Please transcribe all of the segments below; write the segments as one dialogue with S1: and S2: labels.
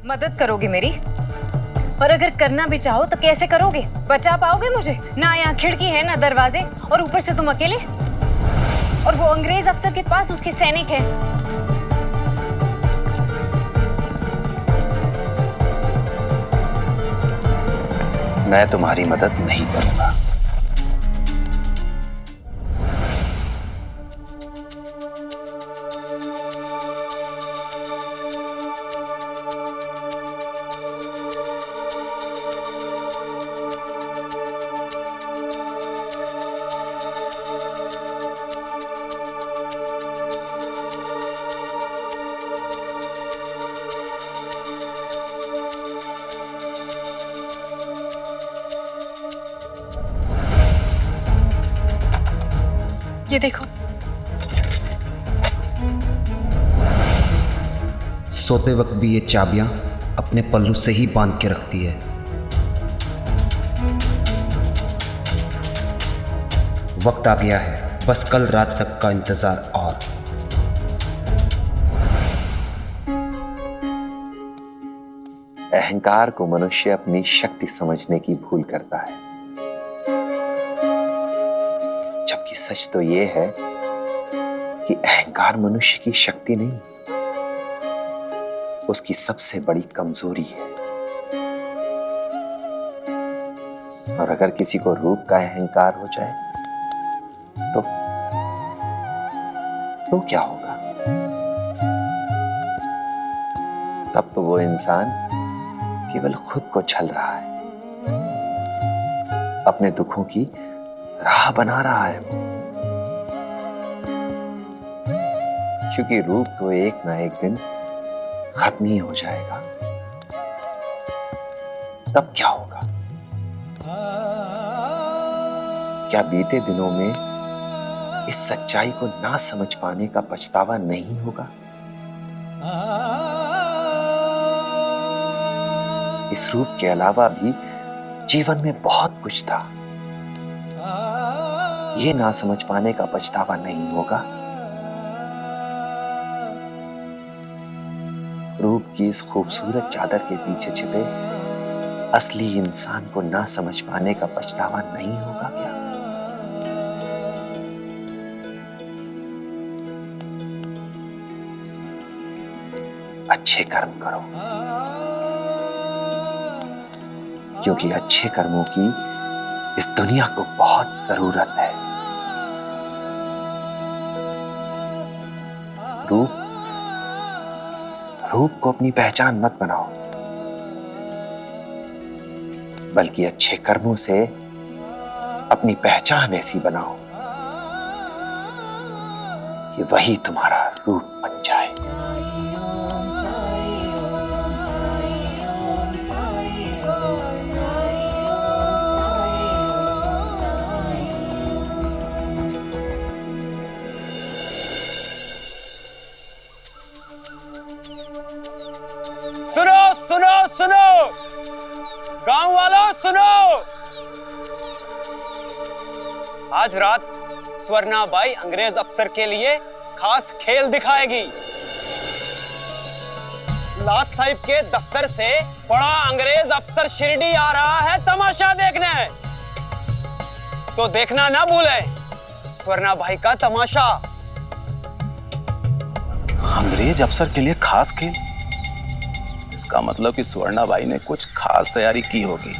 S1: मदद करोगे मेरी? और अगर करना भी चाहो तो कैसे करोगे? बचा पाओगे मुझे? ना यहाँ खिड़की है ना दरवाजे, और ऊपर से तुम अकेले, और वो अंग्रेज अफसर के पास उसके सैनिक हैं।
S2: मैं तुम्हारी मदद नहीं करूंगा।
S1: ये देखो।
S3: सोते वक्त भी ये चाबियां अपने पल्लू से ही बांध के रखती है। वक्त आ गया है, बस कल रात तक का इंतजार और।
S2: अहंकार को मनुष्य अपनी शक्ति समझने की भूल करता है, जबकि सच तो ये है कि अहंकार मनुष्य की शक्ति नहीं, उसकी सबसे बड़ी कमजोरी है। और अगर किसी को रूप का अहंकार हो जाए तो क्या होगा? तब तो वो इंसान केवल खुद को छल रहा है, अपने दुखों की राह बना रहा है वो। क्योंकि रूप तो एक ना एक दिन खत्म ही हो जाएगा। तब क्या होगा? क्या बीते दिनों में इस सच्चाई को ना समझ पाने का पछतावा नहीं होगा? इस रूप के अलावा भी जीवन में बहुत कुछ था, ये ना समझ पाने का पछतावा नहीं होगा। रूप की इस खूबसूरत चादर के पीछे छिपे असली इंसान को ना समझ पाने का पछतावा नहीं होगा क्या? अच्छे कर्म करो, क्योंकि अच्छे कर्मों की इस दुनिया को बहुत जरूरत है। रूप को अपनी पहचान मत बनाओ, बल्कि अच्छे कर्मों से अपनी पहचान ऐसी बनाओ कि वही तुम्हारा रूप बन जाए।
S4: सुनो सुनो सुनो, गांव वालों सुनो, आज रात स्वर्णाबाई अंग्रेज अफसर के लिए खास खेल दिखाएगी। लाट साहिब के दफ्तर से बड़ा अंग्रेज अफसर शिरडी आ रहा है तमाशा देखने, तो देखना ना भूले स्वर्णाबाई का तमाशा।
S2: अंग्रेज अफसर के लिए खास खेल? इसका मतलब कि स्वर्णाबाई ने कुछ खास तैयारी की होगी।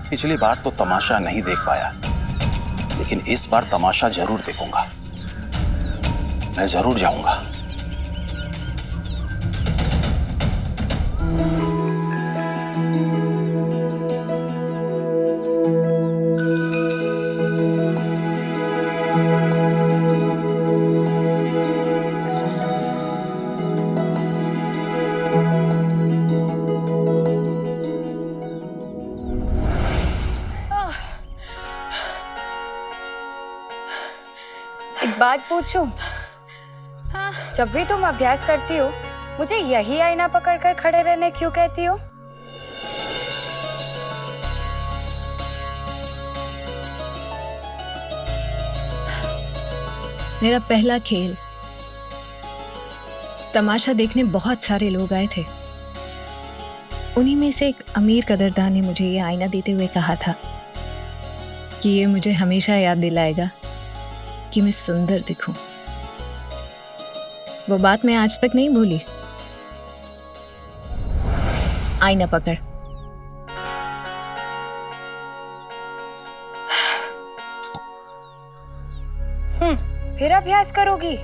S2: पिछली बार तो तमाशा नहीं देख पाया, लेकिन इस बार तमाशा जरूर देखूंगा। मैं जरूर जाऊंगा।
S1: एक बात पूछूं? जब भी तुम अभ्यास करती हो, मुझे यही आईना पकड़कर खड़े रहने क्यों कहती हो?
S5: मेरा पहला खेल, तमाशा देखने बहुत सारे लोग आए थे,
S1: उन्हीं में से एक अमीर कदरदान ने मुझे ये आईना देते हुए कहा था कि ये मुझे हमेशा याद दिलाएगा कि मैं सुंदर दिखूं। वो बात मैं आज तक नहीं भूली। आईना पकड़।
S5: फिर अभ्यास करोगी?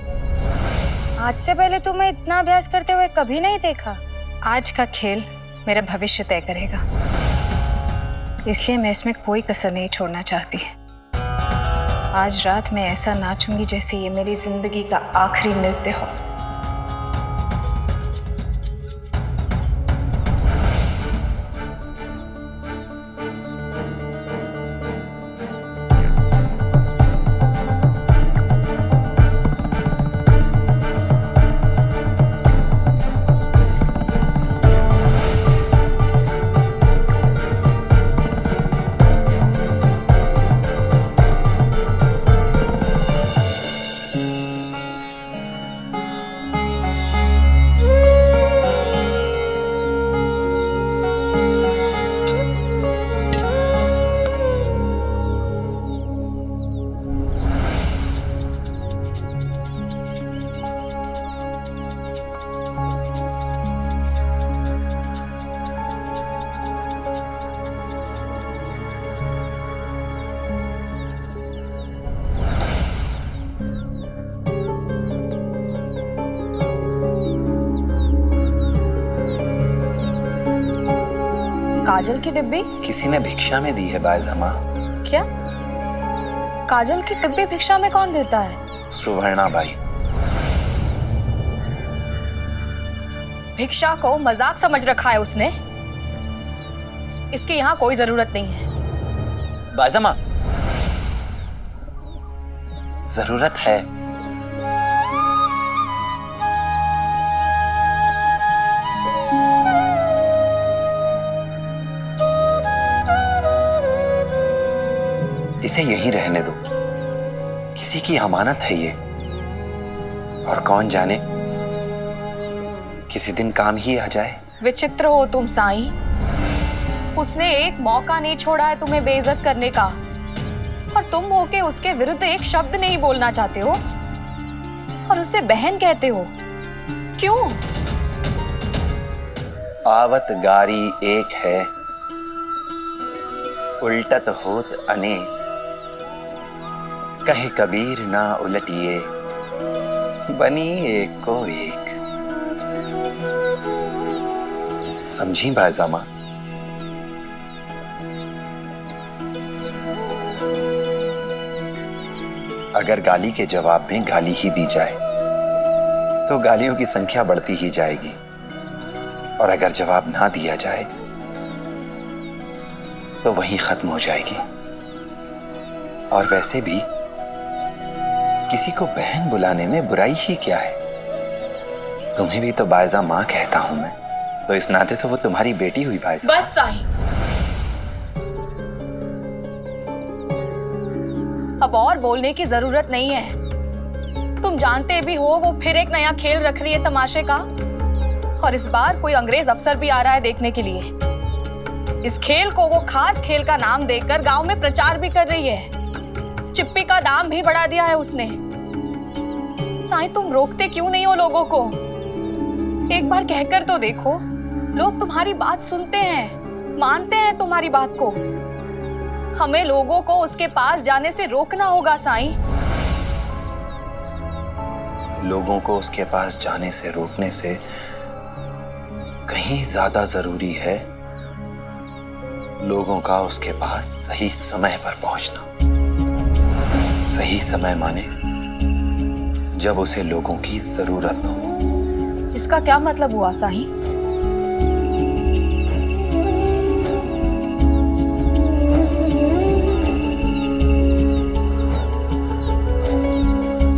S5: आज से पहले तुम्हें इतना अभ्यास करते हुए कभी नहीं देखा।
S1: आज का खेल मेरा भविष्य तय करेगा, इसलिए मैं इसमें कोई कसर नहीं छोड़ना चाहती। आज रात मैं ऐसा नाचूंगी जैसे ये मेरी जिंदगी का आखिरी नृत्य हो।
S5: काजल की डिब्बी?
S3: किसी ने भिक्षा में दी है बायजमा।
S5: क्या? काजल की डिब्बी भिक्षा में कौन देता है?
S3: सुवर्णा बाई।
S5: भिक्षा को मजाक समझ रखा है उसने। इसकी यहाँ कोई जरूरत नहीं है।
S3: बायजमा, जरूरत है। इसे यहीं रहने दो, किसी की अमानत है ये, और कौन जाने किसी दिन काम ही आ जाए।
S5: विचित्र हो तुम साईं। उसने एक मौका नहीं छोड़ा है तुम्हें बेइज्जत करने का, और तुम होके उसके विरुद्ध एक शब्द नहीं बोलना चाहते हो और उसे बहन कहते हो। क्यों?
S3: आवत गारी एक है, उल्टत होत अनेक। कहे कबीर ना उलटिए, बनी एक को एक। समझी बायजामा? अगर गाली के जवाब में गाली ही दी जाए तो गालियों की संख्या बढ़ती ही जाएगी, और अगर जवाब ना दिया जाए तो वहीं खत्म हो जाएगी। और वैसे भी किसी को बहन बुलाने में बुराई ही क्या है? तुम्हें भी तो बायजा माँ कहता हूं मैं, तो इस नाते तो वो तुम्हारी बेटी हुई बायजा।
S5: बस साईं, अब और बोलने की जरूरत नहीं है। तुम जानते भी हो वो फिर एक नया खेल रख रही है तमाशे का, और इस बार कोई अंग्रेज अफसर भी आ रहा है देखने के लिए। इस खेल को वो खास खेल का नाम देकर गांव में प्रचार भी कर रही है। चिप्पी का दाम भी बढ़ा दिया है उसने। साईं, तुम रोकते क्यों नहीं हो लोगों को? एक बार कहकर तो देखो। लोग तुम्हारी बात सुनते हैं, मानते हैं तुम्हारी बात को। हमें लोगों को उसके पास जाने से रोकना होगा साईं।
S3: लोगों को उसके पास जाने से रोकने से कहीं ज्यादा जरूरी है लोगों का उसके पास सही समय पर पहुंचना। सही समय माने जब उसे लोगों की जरूरत हो।
S5: इसका क्या मतलब हुआ साईं?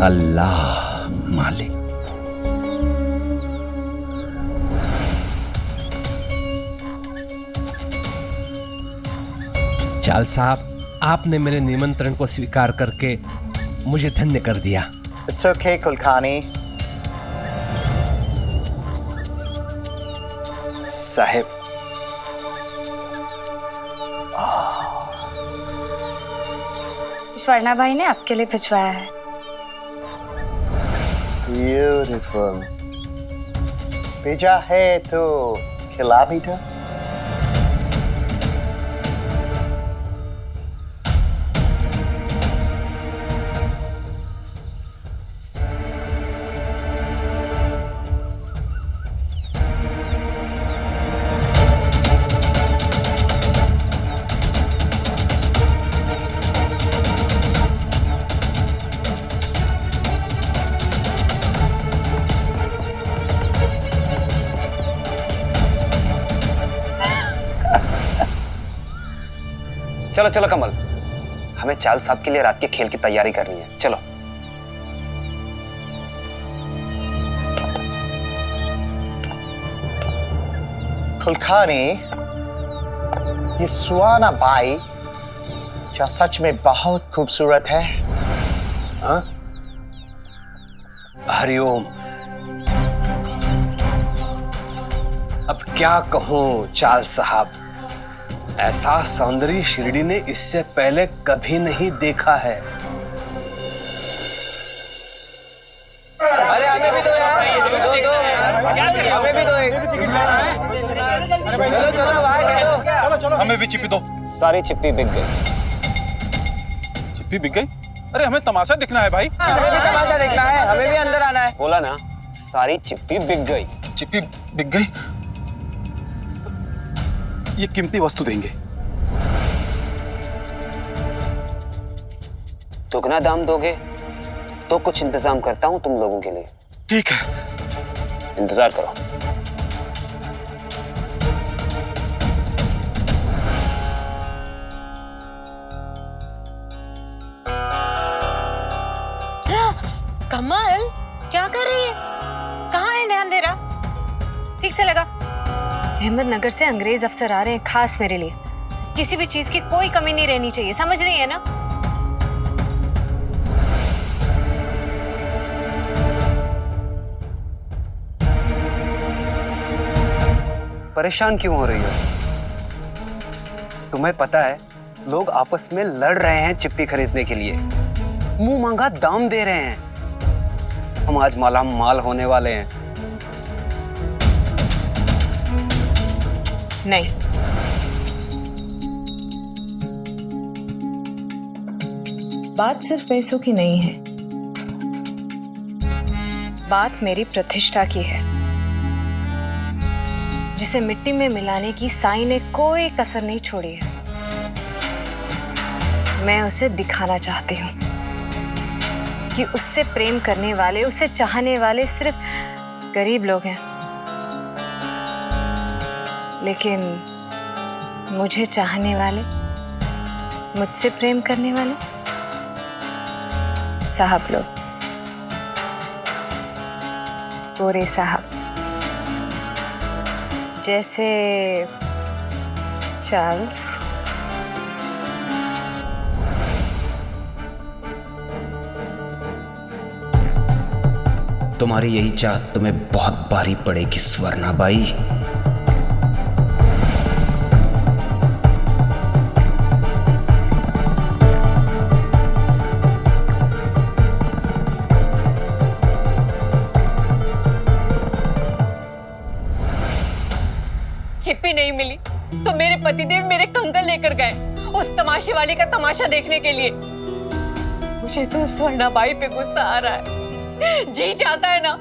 S3: अल्लाह मालिक।
S6: चाल साहब, आपने मेरे निमंत्रण को स्वीकार करके मुझे धन्य कर दिया।
S7: It's okay, कुलखानी।
S3: साहिब,
S1: स्वर्णा भाई ने आपके लिए भिजवाया है।
S7: ब्यूटीफुल। भेजा है तो खिला भी दो।
S4: चलो चलो कमल, हमें चाल साहब के लिए रात के खेल की तैयारी करनी है। चलो।
S7: कुलखानी, ये सुहाना बाई क्या सच में बहुत खूबसूरत है?
S6: हाँ? हरिओम। अब क्या कहूं चाल साहब, ऐसा सौंदर्य शिरडी ने इससे पहले कभी नहीं देखा है।
S4: अरे हमें भी दो यार, हमें भी दो एक। चलो चलो भाई, चलो।
S2: हमें भी चिप्पी दो।
S4: सारी चिप्पी बिक गई।
S2: चिप्पी बिक गई? अरे हमें तमाशा दिखना है भाई।
S4: हमें भी तमाशा देखना है, हमें भी अंदर आना है। बोला ना, सारी चिप्पी बिक गई।
S2: चिप्पी बिक गई? ये कीमती वस्तु देंगे।
S4: दुगना दाम दोगे तो कुछ इंतजाम करता हूं तुम लोगों के लिए।
S2: ठीक है,
S4: इंतजार करो।
S1: कमल, क्या कर रही है? कहाँ है ध्यान दे रहा? ठीक से लगा। अहमदनगर से अंग्रेज अफसर आ रहे हैं खास मेरे लिए। किसी भी चीज की कोई कमी नहीं रहनी चाहिए, समझ रही है ना?
S4: परेशान क्यों हो रही हो? तुम्हें पता है लोग आपस में लड़ रहे हैं चिप्पी खरीदने के लिए, मुंह मांगा दाम दे रहे हैं। हम आज माला माल होने वाले हैं।
S1: नहीं, बात सिर्फ पैसों की नहीं है, बात मेरी प्रतिष्ठा की है, जिसे मिट्टी में मिलाने की साईं ने कोई कसर नहीं छोड़ी है। मैं उसे दिखाना चाहती हूँ कि उससे प्रेम करने वाले, उसे चाहने वाले सिर्फ गरीब लोग हैं, लेकिन मुझे चाहने वाले, मुझसे प्रेम करने वाले साहब लोग, गोरे साहब, जैसे चार्ल्स।
S8: तुम्हारी यही चाहत तुम्हें बहुत भारी पड़ेगी स्वर्णा बाई।
S5: चिप्पी नहीं मिली तो मेरे पतिदेव मेरे कंगन लेकर गए उस तमाशे वाले का तमाशा देखने के लिए। मुझे तो स्वर्णाबाई पे गुस्सा आ रहा है। जी चाहता है ना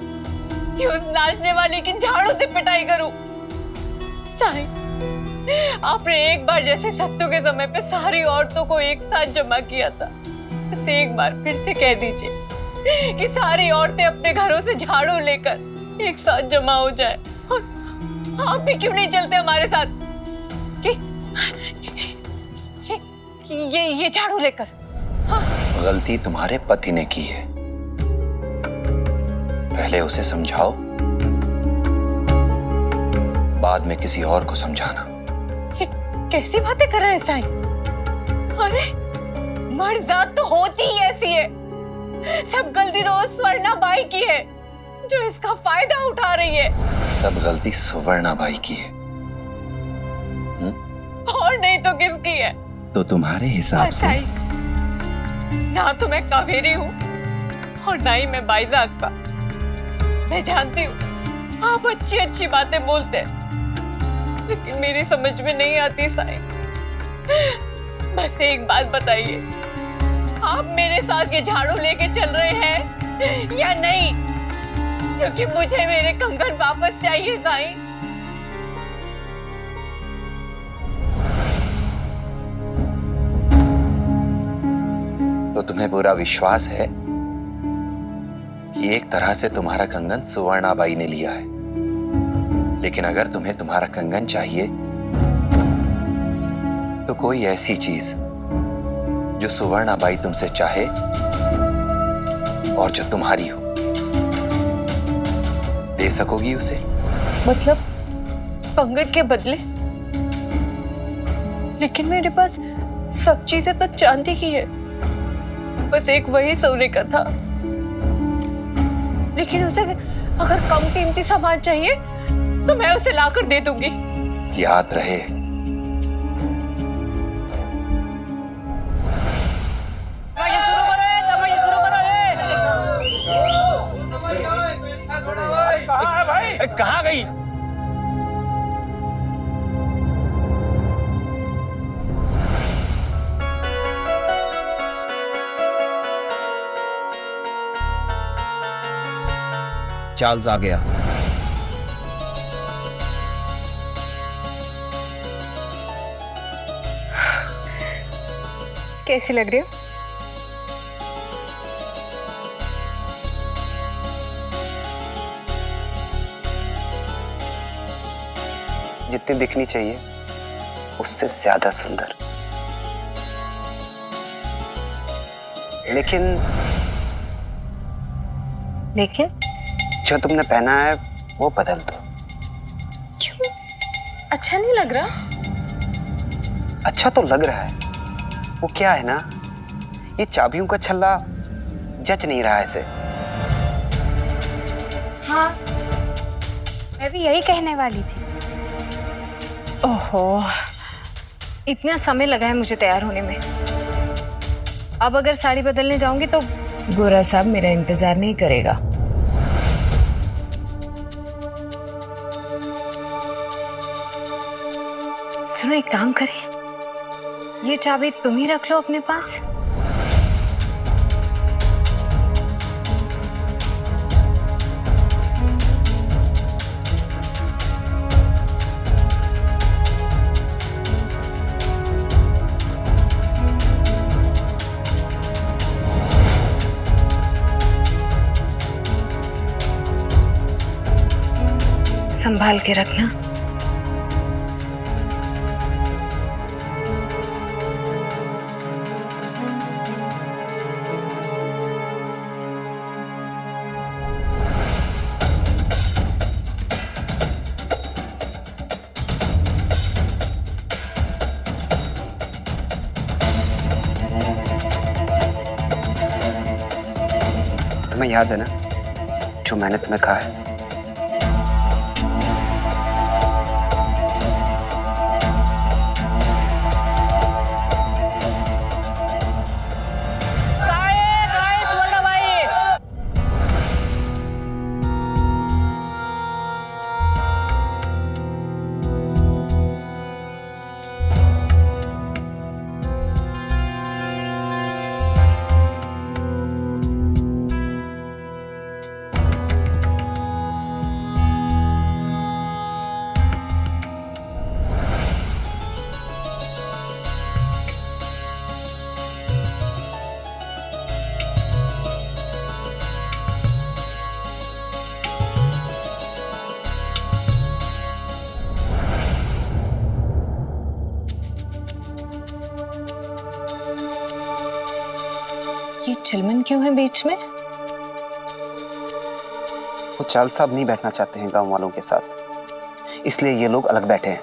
S5: कि उस नाचने वाले की झाड़ू से पिटाई करूं। साईं, आपने एक बार जैसे सत्तू के समय पे सारी औरतों को एक साथ जमा किया था, बस एक बार फिर से कह दीजिए कि सारी औरतें अपने घरों से झाड़ू लेकर एक साथ जमा हो जाए। आप भी क्यों नहीं चलते हमारे साथ? ये झाड़ू लेकर। हाँ।
S3: गलती तुम्हारे पति ने की है, पहले उसे समझाओ, बाद में किसी और को समझाना।
S5: कैसी बातें कर रहे हैं साईं? अरे मर्द जात तो होती ही ऐसी है। सब गलती तो उस स्वर्णाबाई की है जो इसका फायदा उठा रही है।
S3: सब गलती सुवर्णाबाई की है।
S5: और नहीं तो किसकी है?
S3: तो तुम्हारे हिसाब से
S5: साईं,
S1: ना तो मैं कावेरी हूँ और ना ही मैं बाइजा अक्बा। मैं जानती हूँ आप अच्छी अच्छी बातें बोलते हैं, लेकिन मेरी समझ में नहीं आती साईं। बस एक बात बताइए, आप मेरे साथ ये झाड़ू लेके चल रहे हैं या नहीं? क्योंकि मुझे मेरे कंगन वापस चाहिए साईं।
S3: तो तुम्हें पूरा विश्वास है कि एक तरह से तुम्हारा कंगन सुवर्णाबाई ने लिया है, लेकिन अगर तुम्हें तुम्हारा कंगन चाहिए तो कोई ऐसी चीज जो सुवर्णाबाई तुमसे चाहे और जो तुम्हारी हो, दे सकोगी उसे?
S1: मतलब कंगन के बदले? लेकिन मेरे पास सब चीजें तो चांदी की है, बस एक वही सोने का था। लेकिन उसे अगर कम कीमती सामान चाहिए तो मैं उसे लाकर दे दूंगी।
S3: याद रहे,
S4: कहाँ है भाई? अरे कहाँ गई?
S8: चार्ल्स आ गया।
S1: कैसी लग रही हो?
S3: जितनी दिखनी चाहिए उससे ज्यादा सुंदर। लेकिन जो तुमने पहना है वो बदल दो।
S1: क्यों? अच्छा नहीं लग रहा?
S3: अच्छा तो लग रहा है, वो क्या है ना, ये चाबियों का छल्ला जच नहीं रहा है इसे।
S1: हाँ, मैं भी यही कहने वाली थी। ओहो, इतना समय लगा है मुझे तैयार होने में। अब अगर साड़ी बदलने जाऊंगी तो गोरा साहब मेरा इंतजार नहीं करेगा। सुनो, एक काम करें, ये चाबी तुम ही रख लो अपने पास। संभाल के रखना।
S3: तुम्हें याद है ना जो मैंने तुम्हें कहा है?
S1: ये चिलमन क्यों है बीच में?
S3: वो चार्ल्स साहब नहीं बैठना चाहते हैं गांव वालों के साथ, इसलिए ये लोग अलग बैठे हैं।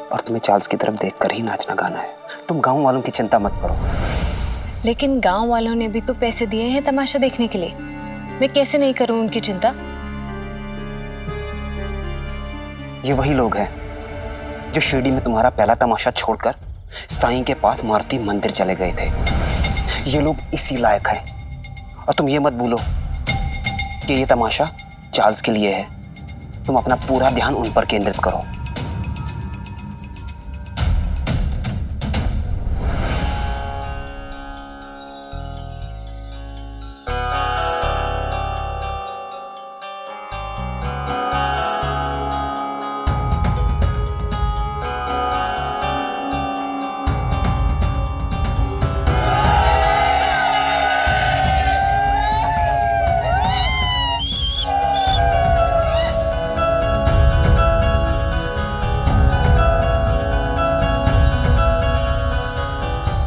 S3: और तुम्हें चार्ल्स की तरफ देखकर ही नाचना गाना है। तुम गांव वालों की चिंता मत करो।
S1: लेकिन गांव वालों ने भी तो पैसे दिए हैं तमाशा देखने के लिए, मैं कैसे नहीं करूं उनकी चिंता?
S3: ये वही लोग हैं जो शिरडी में तुम्हारा पहला तमाशा छोड़कर साईं के पास मारुति मंदिर चले गए थे।
S7: ये लोग इसी लायक हैं। और तुम ये मत भूलो कि ये तमाशा चार्ल्स के लिए है। तुम अपना पूरा ध्यान उन पर केंद्रित करो।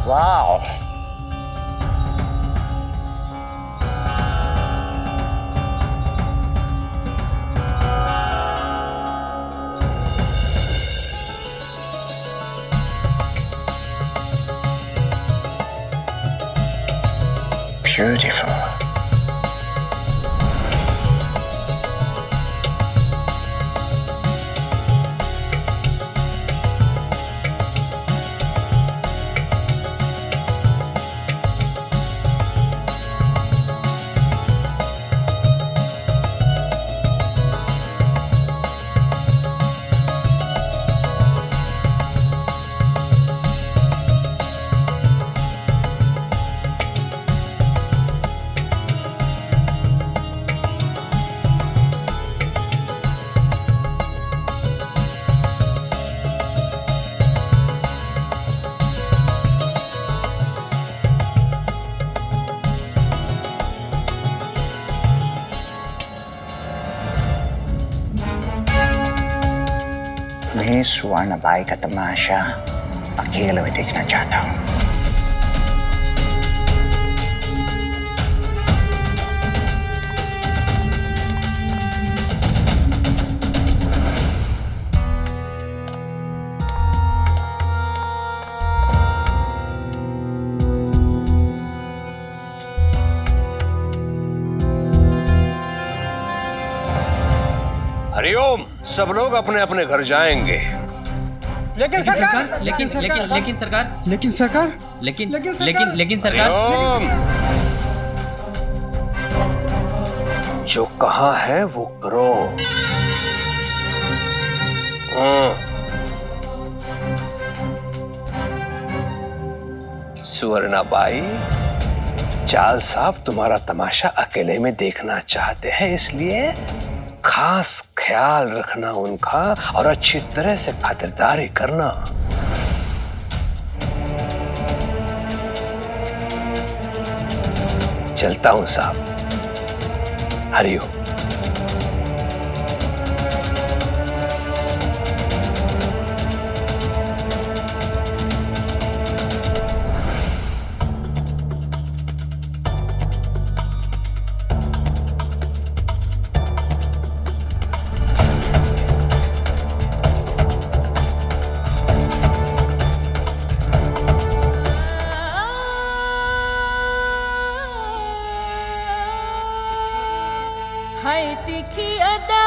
S7: Wow, beautiful. मैं स्वर्ण बाई का तमाशा अकेले में देखना चाहता हूँ।
S6: हरिओम। सब लोग अपने अपने घर जाएंगे।
S9: लेकिन सरकार, लेकिन सरकार,
S6: हरिओम, जो कहा है वो करो। सुवर्णाबाई, चार्ल्स साहब तुम्हारा तमाशा अकेले में देखना चाहते हैं, इसलिए खास ख्याल रखना उनका और अच्छी तरह से खातिरदारी करना। चलता हूं साहब। हरिओम।
S10: हाय तीखी अदा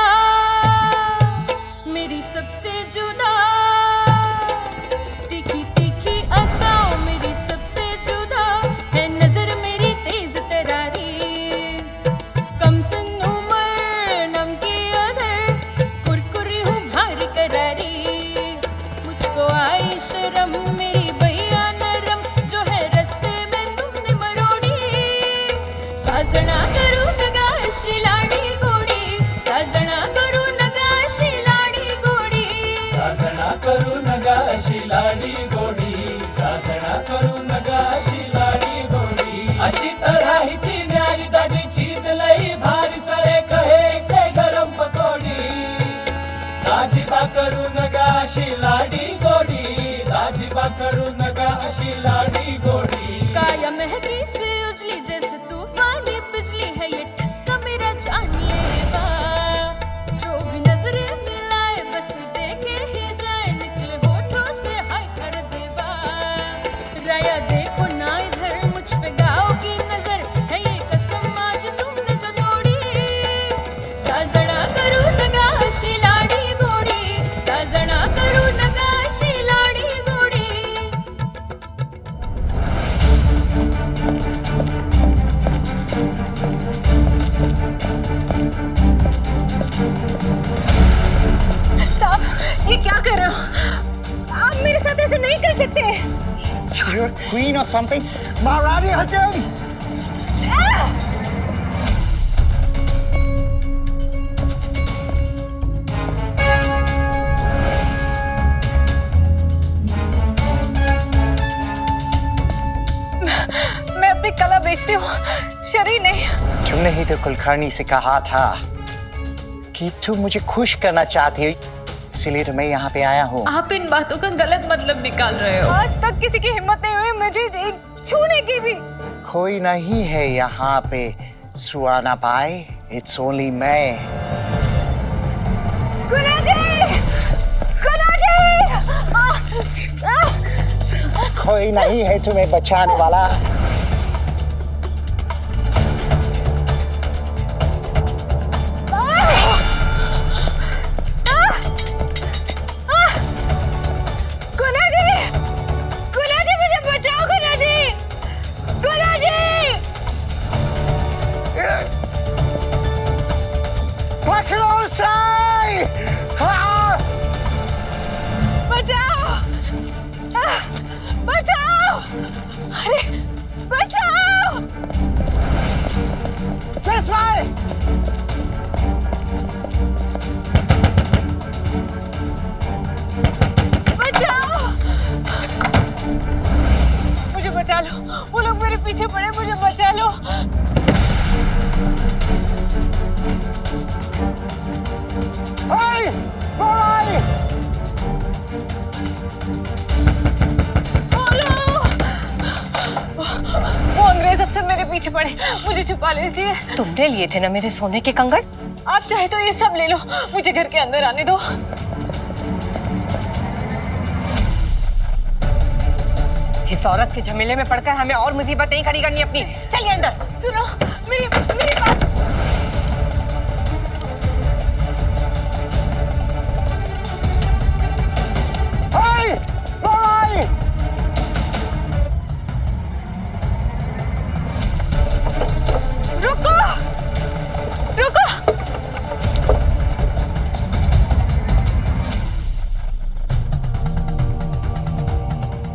S10: मेरी सबसे जुदा, तीखी तीखी अदा मेरी सबसे जुदा है, नजर मेरी तेज तरारी, कम सन उम्र नमकी अधर, कुरकुरी हूँ भार करारी, मुझको आई शर्म मेरी भैया नरम, जो है रस्ते में तुमने मरोड़ी, साजना करूँ नगाशी लाड़ी गोड़ी, साजना करूँ नगाशी लाड़ी गोड़ी,
S9: साजना करू नगाशी लाडी गोडी, साजना करू नगाशी लाडी गोडी। अशी तरह हिची न्यारी दाजी चीज लई भारी सरे कहे से गरम पकोड़ी, दाजीबा करू नगाशी लाडी गोडी, दाजीबा करू नगाशी लाडी गोडी।
S10: काया महकी से उजली जैसे तूफानी बिजली है ये ठसका मेरा जानिए बा, जो भी नजरें मिलाए बस देखे ही जाए, निकले होठों से हाय कर देवा, राया देखो ना इधर मुझ पे गाओ की नजर है ये कसम आज तुमने जो तोड़ी, साजना करूँ नगाशी लाड़ी गोड़ी, साजना करूँ नगाशी लाड़ी गोड़ी।
S7: You're a queen or something? महारानी हजम!
S5: मैं अपनी कला बेचती हूँ, शरीर नहीं।
S7: तुमने ही तो कुलकर्णी से कहा था कि तुम मुझे खुश करना चाहती हो, इसीलिए तो मैं यहाँ पे आया हूँ।
S1: आप इन बातों का गलत मतलब निकाल रहे हो।
S5: आज तक किसी की हिम्मत नहीं हुई मुझे छूने की भी।
S7: कोई नहीं है यहाँ पे सुहाना बाई, इट्स ओनली मैं। कोई नहीं है तुम्हें बचाने वाला।
S5: मुझे बचा लो, वो लोग मेरे पीछे पड़े, मुझे बचा लो। वो अंग्रेज अफसर मेरे पीछे पड़े, मुझे छुपा लीजिए।
S1: तुमने लिए थे ना मेरे सोने के कंगन?
S5: आप चाहे तो ये सब ले लो, मुझे घर के अंदर आने दो।
S1: इस औरत के झमेले में पड़कर हमें और मुसीबत नहीं खड़ी करनी अपनी। चलिए अंदर।
S5: सुनो, मेरी बात। रुको, रुको।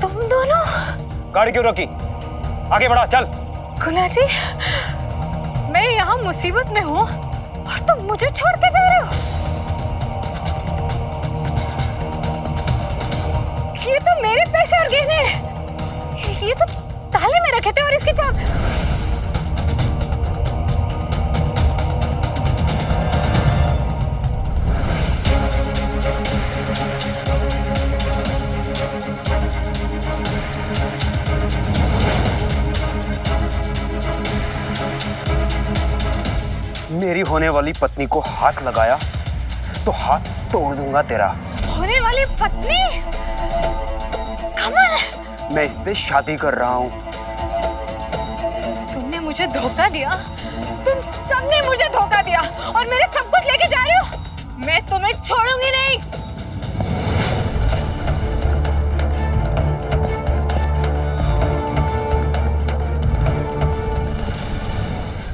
S5: तुम दोनों
S4: गाड़ी क्यों रोकी? आगे बढ़ा, चल।
S5: गुना जी, मैं यहाँ मुसीबत में हूँ और तुम मुझे छोड़ के जा रहे हो। ये तो मेरे पैसे और गहने हैं। ये तो ताले में रखे थे और इसकी चाबी।
S6: मेरी होने वाली पत्नी को हाथ लगाया तो हाथ तोड़ दूंगा तेरा।
S5: होने वाली पत्नी? कमल,
S6: मैं इससे शादी कर रहा हूँ।
S5: तुमने मुझे धोखा दिया, तुम सबने मुझे धोखा दिया और मेरे सब कुछ लेके जा रहे हो। मैं तुम्हें छोड़ूंगी नहीं।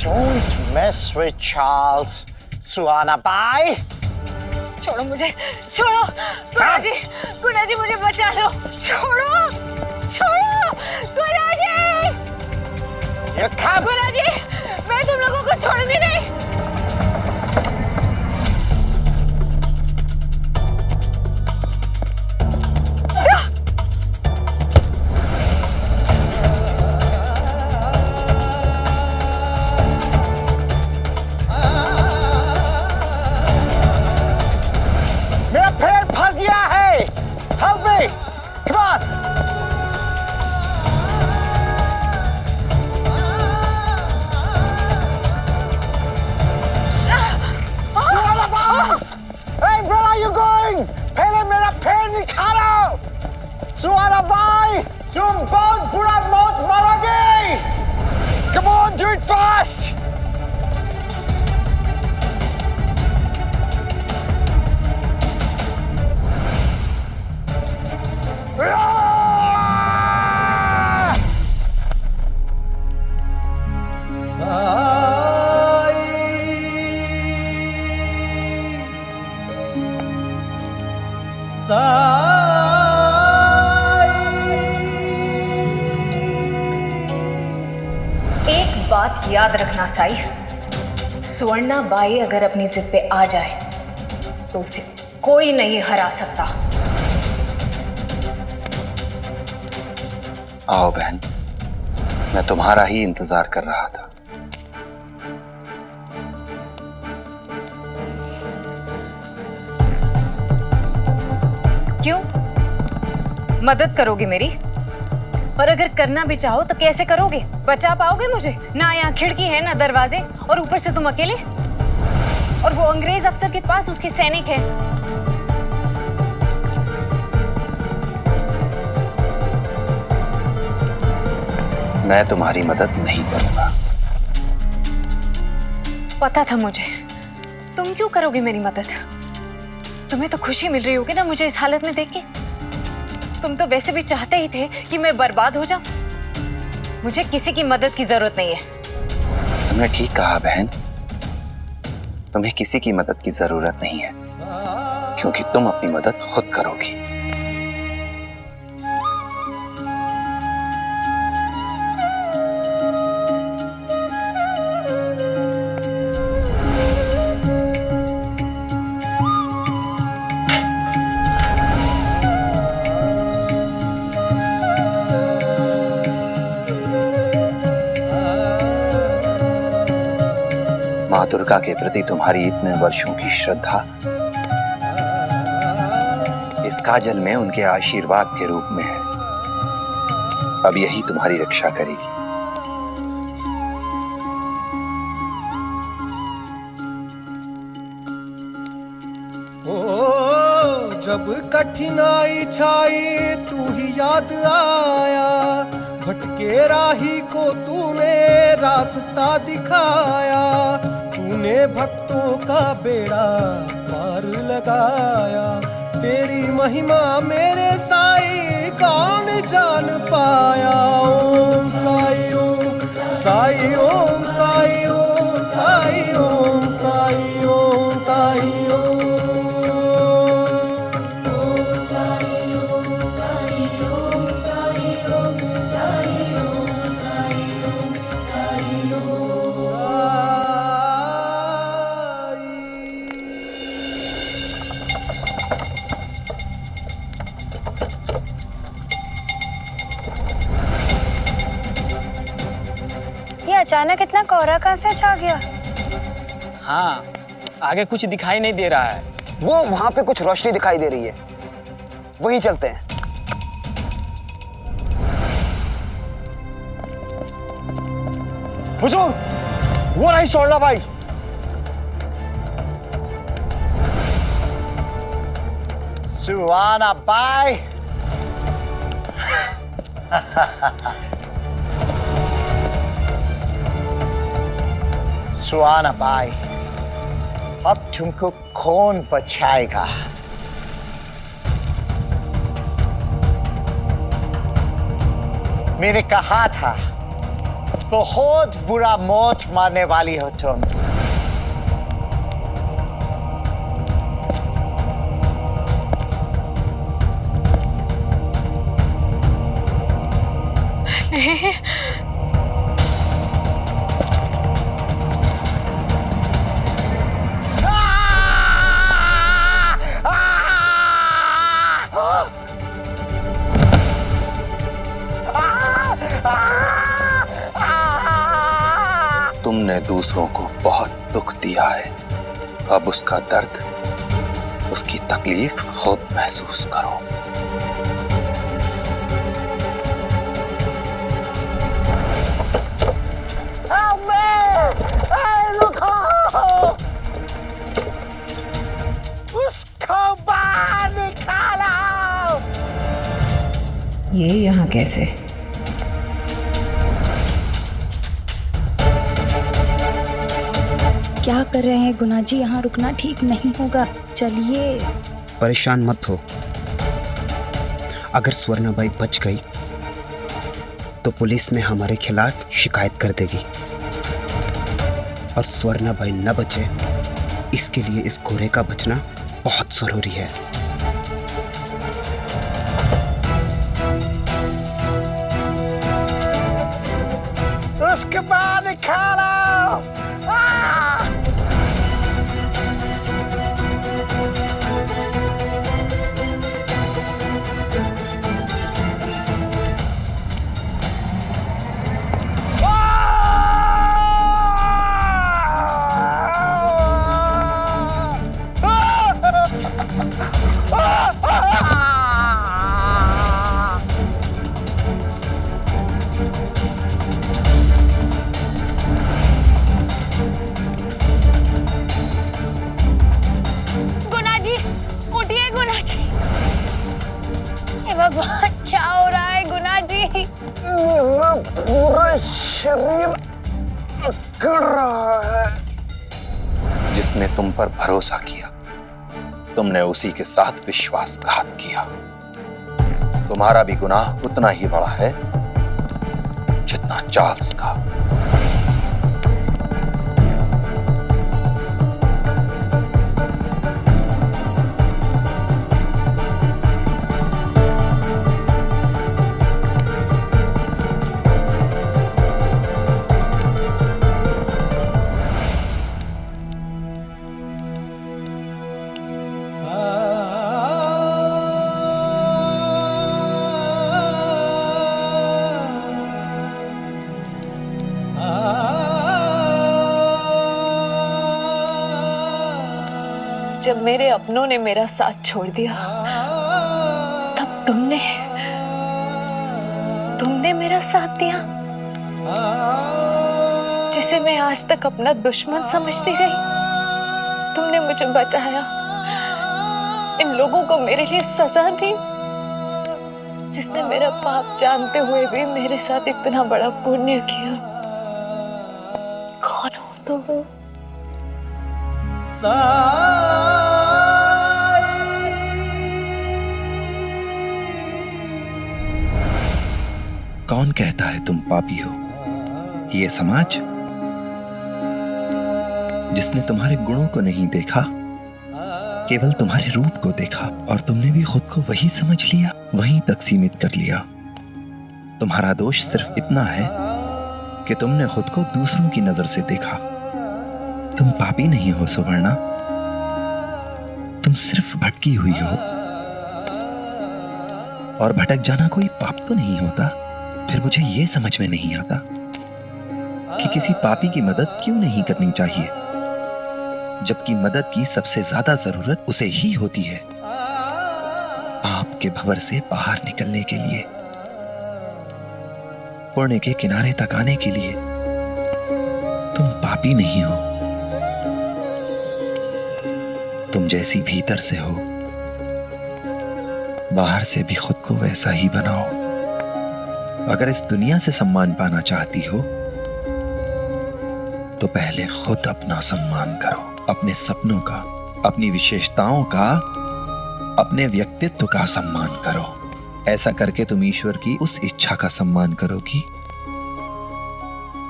S7: Don't mess with Charles, Suhana by.
S5: छोड़ो मुझे, छोड़ो। गुना जी मुझे बचा लो। छोड़ो, छोड़ो, गुना जी। गुना जी, मैं तुम लोगों को छोड़ूंगी नहीं।
S7: मेरा पैर फंस गया है। Help me! Come on! Suhana by! Hey, where are you going? पहले मेरा पैर निकालो। सुहाना बाई, तुम बहुत बुरा मौत मरोगे। Come on, do it fast!
S9: Sai
S1: बात याद रखना साई, स्वर्णा बाई अगर अपनी जिद पे आ जाए तो उसे कोई नहीं हरा सकता।
S3: आओ बहन, मैं तुम्हारा ही इंतजार कर रहा था।
S1: क्यों? मदद करोगे मेरी? और अगर करना भी चाहो तो कैसे करोगे? बचा पाओगे मुझे? ना यहाँ खिड़की है ना दरवाजे, और ऊपर से तुम अकेले, और वो अंग्रेज अफसर के पास उसके सैनिक हैं।
S3: मैं तुम्हारी मदद नहीं करूंगा।
S1: पता था मुझे। तुम क्यों करोगे मेरी मदद? तुम्हें तो खुशी मिल रही होगी ना मुझे इस हालत में देख के। तुम तो वैसे भी चाहते ही थे कि मैं बर्बाद हो जाऊं। मुझे किसी की मदद की जरूरत नहीं है।
S3: तुमने ठीक कहा बहन, तुम्हें किसी की मदद की जरूरत नहीं है, क्योंकि तुम अपनी मदद खुद करोगी। माँ दुर्गा के प्रति तुम्हारी इतने वर्षों की श्रद्धा इस काजल में उनके आशीर्वाद के रूप में है। अब यही तुम्हारी रक्षा करेगी।
S7: ओ जब कठिनाई छाई तू ही याद आया, भटके राही को तूने रास्ता दिखाया, तूने भक्तों का बेड़ा पार लगाया। तेरी महिमा मेरे साई कौन जान पाया। ओम साई ओम साई ओम साई ओम साई ओम साई ओम साई ओम।
S1: अचानक इतना कोहरा कहां से छा गया?
S4: हाँ, आगे कुछ दिखाई नहीं दे रहा है। वो वहां पे कुछ रोशनी दिखाई दे रही है, वहीं चलते हैं। हुजूर, वो रही Swarna by.
S7: Swarna by. Swarna by, अब तुमको कौन बचाएगा? मैंने कहा था बहुत बुरा मौत मारने वाली हो तुम।
S1: नहीं।
S3: तुमने दूसरों को बहुत दुख दिया है, अब उसका दर्द, उसकी तकलीफ खुद महसूस करो।
S7: उसको बाहर निकालो।
S1: ये यहाँ कैसे?
S11: क्या कर रहे हैं गुना जी? यहाँ रुकना ठीक नहीं होगा, चलिए।
S8: परेशान मत हो, अगर स्वर्णाबाई बच गई तो पुलिस में हमारे खिलाफ शिकायत कर देगी, और स्वर्णाबाई न बचे इसके लिए इस घोड़े का बचना बहुत जरूरी है।
S7: के बाहर निकालो।
S1: गुना जी, उठिए गुना जी। हे भगवान, क्या हो रहा है गुना जी?
S7: मेरा पूरा शरीर अकड़ रहा है।
S3: जिसने तुम पर भरोसा किया, तुमने उसी के साथ विश्वासघात किया। तुम्हारा भी गुनाह उतना ही बड़ा है जितना चार्ल्स का।
S5: जब मेरे अपनों ने मेरा साथ छोड़ दिया, तब तुमने मेरा साथ दिया, जिसे मैं आज तक अपना दुश्मन समझती रही। तुमने मुझे बचाया, इन लोगों को मेरे लिए सजा दी, जिसने मेरा पाप जानते हुए भी मेरे साथ इतना बड़ा पुण्य किया। कौन हो तुम?
S3: कौन कहता है तुम पापी हो? ये समाज, जिसने तुम्हारे गुणों को नहीं देखा, केवल तुम्हारे रूप को देखा, और तुमने भी खुद को वही समझ लिया, वहीं तक सीमित कर लिया। तुम्हारा दोष सिर्फ इतना है कि तुमने खुद को दूसरों की नजर से देखा। तुम पापी नहीं हो सुवर्णा, तुम सिर्फ भटकी हुई हो। और भटक जाना कोई पाप तो नहीं होता। फिर मुझे यह समझ में नहीं आता कि किसी पापी की मदद क्यों नहीं करनी चाहिए, जबकि मदद की सबसे ज्यादा जरूरत उसे ही होती है। आपके भंवर से बाहर निकलने के लिए, पुण्य के किनारे तक आने के लिए। तुम पापी नहीं हो। तुम जैसी भीतर से हो, बाहर से भी खुद को वैसा ही बनाओ। अगर इस दुनिया से सम्मान पाना चाहती हो, तो पहले खुद अपना सम्मान करो, अपने सपनों का, अपनी विशेषताओं का, अपने व्यक्तित्व का सम्मान करो। ऐसा करके तुम ईश्वर की उस इच्छा का सम्मान करोगी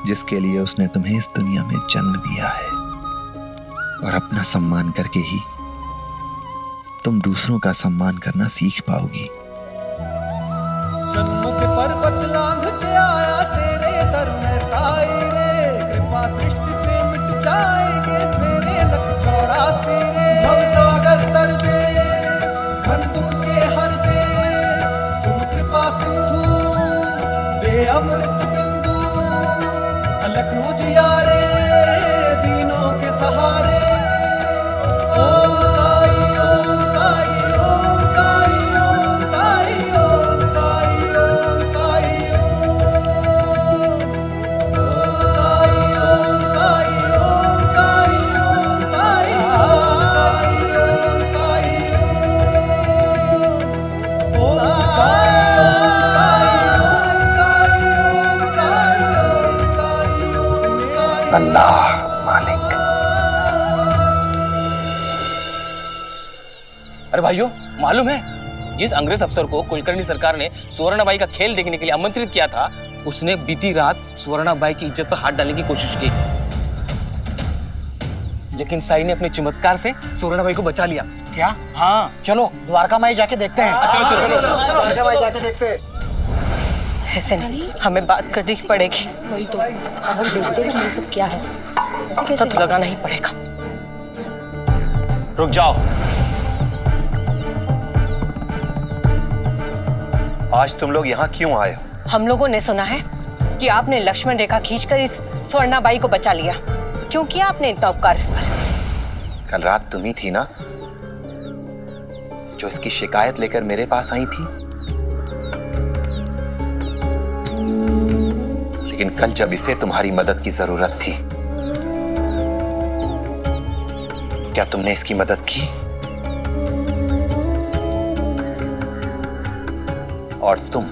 S3: जिसके लिए उसने तुम्हें इस दुनिया में जन्म दिया है। और अपना सम्मान करके ही तुम दूसरों का सम्मान करना सीख पाओगी।
S9: जन्म के पर्वत लांघ के आया तेरे दर में साई रे, कृपा दृष्टि से मिट जाएंगे तेरे लख 84 रे। भव सागर तर दे, घन दुख के हर दे, तुम कृपा सिंधु दे अमृत बिंदु, अलख उजियारे दीनों के सहारे। ओम साई, ओम साई, ओम साई, ओम साई, ओम साई, ओम साई, ओम साई, ओम साई, ओम साई, ओम साई, ओम साई, ओम साई।
S3: अल्लाह मालिक।
S4: अरे भाइयों, मालूम है जिस अंग्रेज अफसर को कुलकर्णी सरकार ने सुवर्णाबाई का खेल देखने के लिए आमंत्रित किया था, उसने बीती रात सुवर्णाबाई की इज्जत पर हाथ डालने की कोशिश की, लेकिन साई ने अपने चमत्कार से सुवर्णाबाई को बचा लिया।
S7: क्या? हाँ, चलो द्वारका माई जाके देखते हैं।
S1: हे
S12: ऐसे नहीं, हमें बात करनी पड़ेगी।
S5: वही तो अब हम देखते हैं कि ये सब क्या है। ऐसे कैसे
S12: तो लगाना ही पड़ेगा।
S3: रुक जाओ। आज तुम लोग यहाँ क्यों आए हो?
S12: हम लोगों ने सुना है कि आपने लक्ष्मण रेखा खींचकर इस स्वर्णाबाई को बचा लिया। क्यों किया आपने इतना उपकार इस पर?
S3: कल रात तुम ही थी ना जो इसकी शिकायत लेकर मेरे पास आई थी। लेकिन कल जब इसे तुम्हारी मदद की जरूरत थी, क्या तुमने इसकी मदद की? और तुम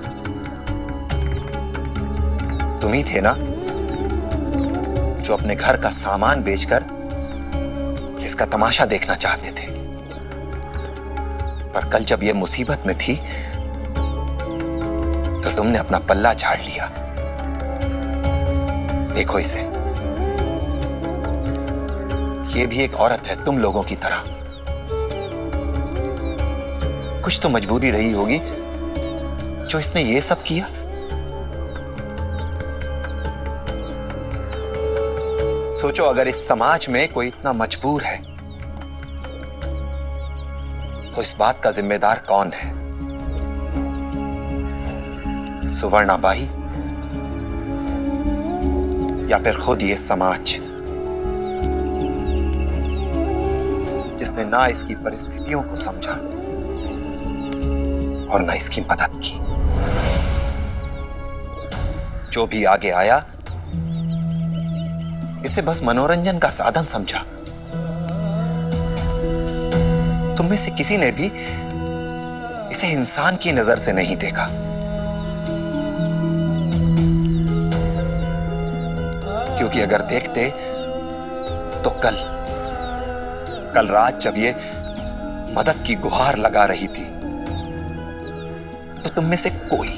S3: ही थे ना जो अपने घर का सामान बेचकर इसका तमाशा देखना चाहते थे। पर कल जब यह मुसीबत में थी तो तुमने अपना पल्ला झाड़ लिया। देखो इसे, ये भी एक औरत है तुम लोगों की तरह। कुछ तो मजबूरी रही होगी जो इसने ये सब किया। सोचो, अगर इस समाज में कोई इतना मजबूर है तो इस बात का जिम्मेदार कौन है? सुवर्णाबाई या फिर खुद ये समाज, जिसने ना इसकी परिस्थितियों को समझा और ना इसकी मदद की। जो भी आगे आया इसे बस मनोरंजन का साधन समझा। तुम में से किसी ने भी इसे इंसान की नजर से नहीं देखा। क्योंकि अगर देखते तो कल रात जब ये मदद की गुहार लगा रही थी तो तुम में से कोई,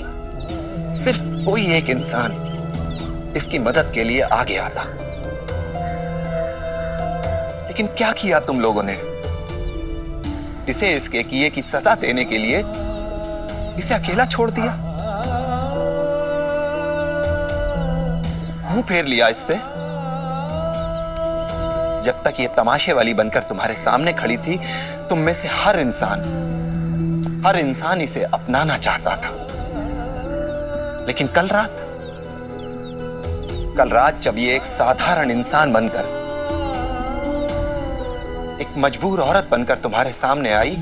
S3: सिर्फ कोई एक इंसान इसकी मदद के लिए आगे आता। लेकिन क्या किया तुम लोगों ने? इसे इसके किए की सजा देने के लिए इसे अकेला छोड़ दिया, मुंह फेर लिया इससे। जब तक ये तमाशे वाली बनकर तुम्हारे सामने खड़ी थी, तुम में से हर इंसान इसे अपनाना चाहता था। लेकिन कल रात जब ये एक साधारण इंसान बनकर, एक मजबूर औरत बनकर तुम्हारे सामने आई,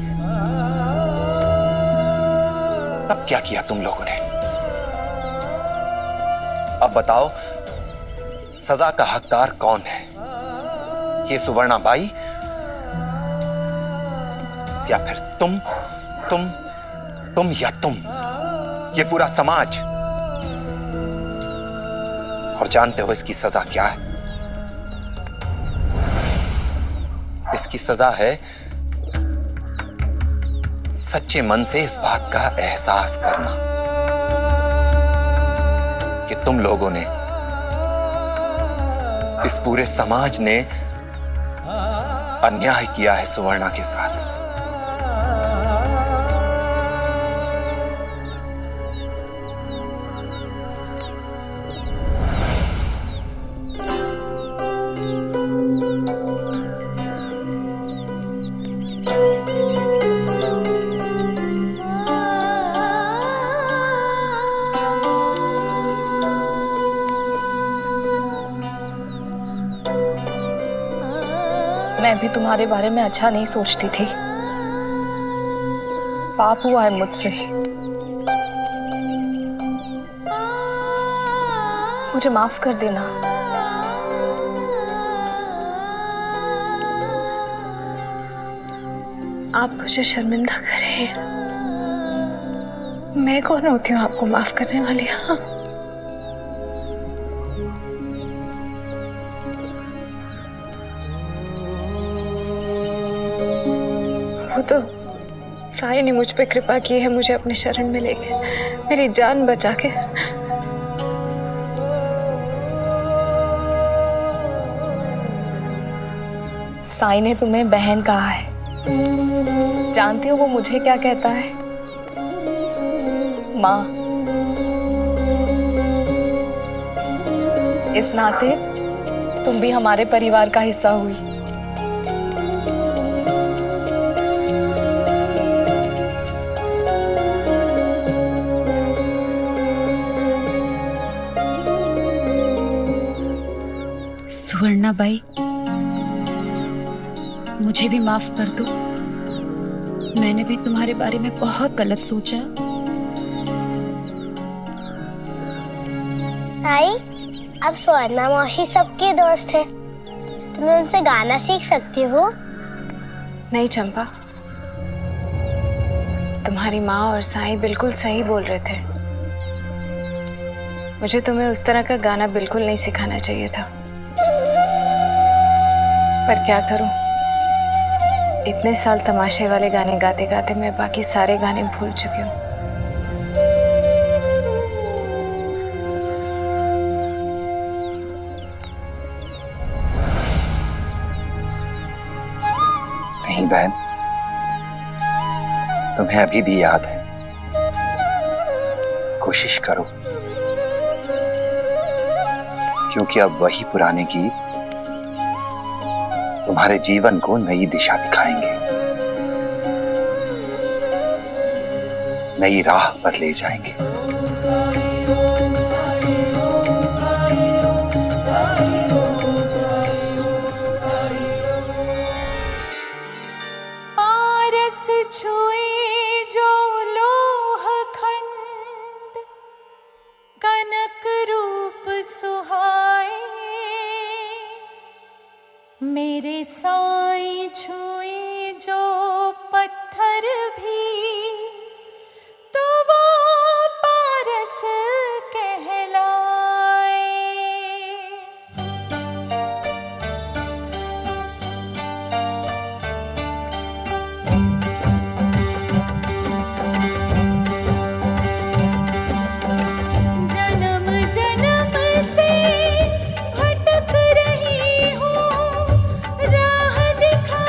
S3: तब क्या किया तुम लोगों ने? अब बताओ, सजा का हकदार कौन है? ये सुवर्णाबाई या फिर तुम या तुम, ये पूरा समाज? और जानते हो इसकी सजा क्या है? इसकी सजा है सच्चे मन से इस बात का एहसास करना कि तुम लोगों ने, इस पूरे समाज ने अन्याय किया है सुवर्णा के साथ।
S5: मैं भी तुम्हारे बारे में अच्छा नहीं सोचती थी। पाप हुआ है मुझसे। मुझे माफ कर देना।
S11: आप मुझे शर्मिंदा करें। मैं कौन होती हूँ आपको माफ करने वाली? हाँ, वो तो साई ने मुझ पे कृपा की है, मुझे अपने शरण में लेके, मेरी जान बचा के।
S5: साई ने तुम्हें बहन कहा है। जानती हो वो मुझे क्या कहता है? माँ। इस नाते तुम भी हमारे परिवार का हिस्सा हुई।
S1: सुवर्णा बाई, मुझे भी माफ कर दो। मैंने भी तुम्हारे बारे में बहुत गलत सोचा।
S13: साई, अब स्वर्णा मौसी सबकी दोस्त है, तुम उनसे गाना सीख सकती हो।
S1: नहीं चंपा, तुम्हारी माँ और साई बिल्कुल सही बोल रहे थे। मुझे तुम्हें उस तरह का गाना बिल्कुल नहीं सिखाना चाहिए था, पर क्या करूं, इतने साल तमाशे वाले गाने गाते गाते मैं बाकी सारे गाने भूल चुकी हूँ।
S3: नहीं बहन, तुम्हें अभी भी याद है। कोशिश करो, क्योंकि अब वही पुराने गीत तुम्हारे जीवन को नई दिशा दिखाएंगे, नई राह पर ले जाएंगे।
S10: पारस छुए जो लोह खंड, कनक रूप सुहाए, मेरे साईं छुए जो पत्थर भी, तो वो पारस कहलाए। जन्म जन्म से भटक रही हूँ, राह दिखा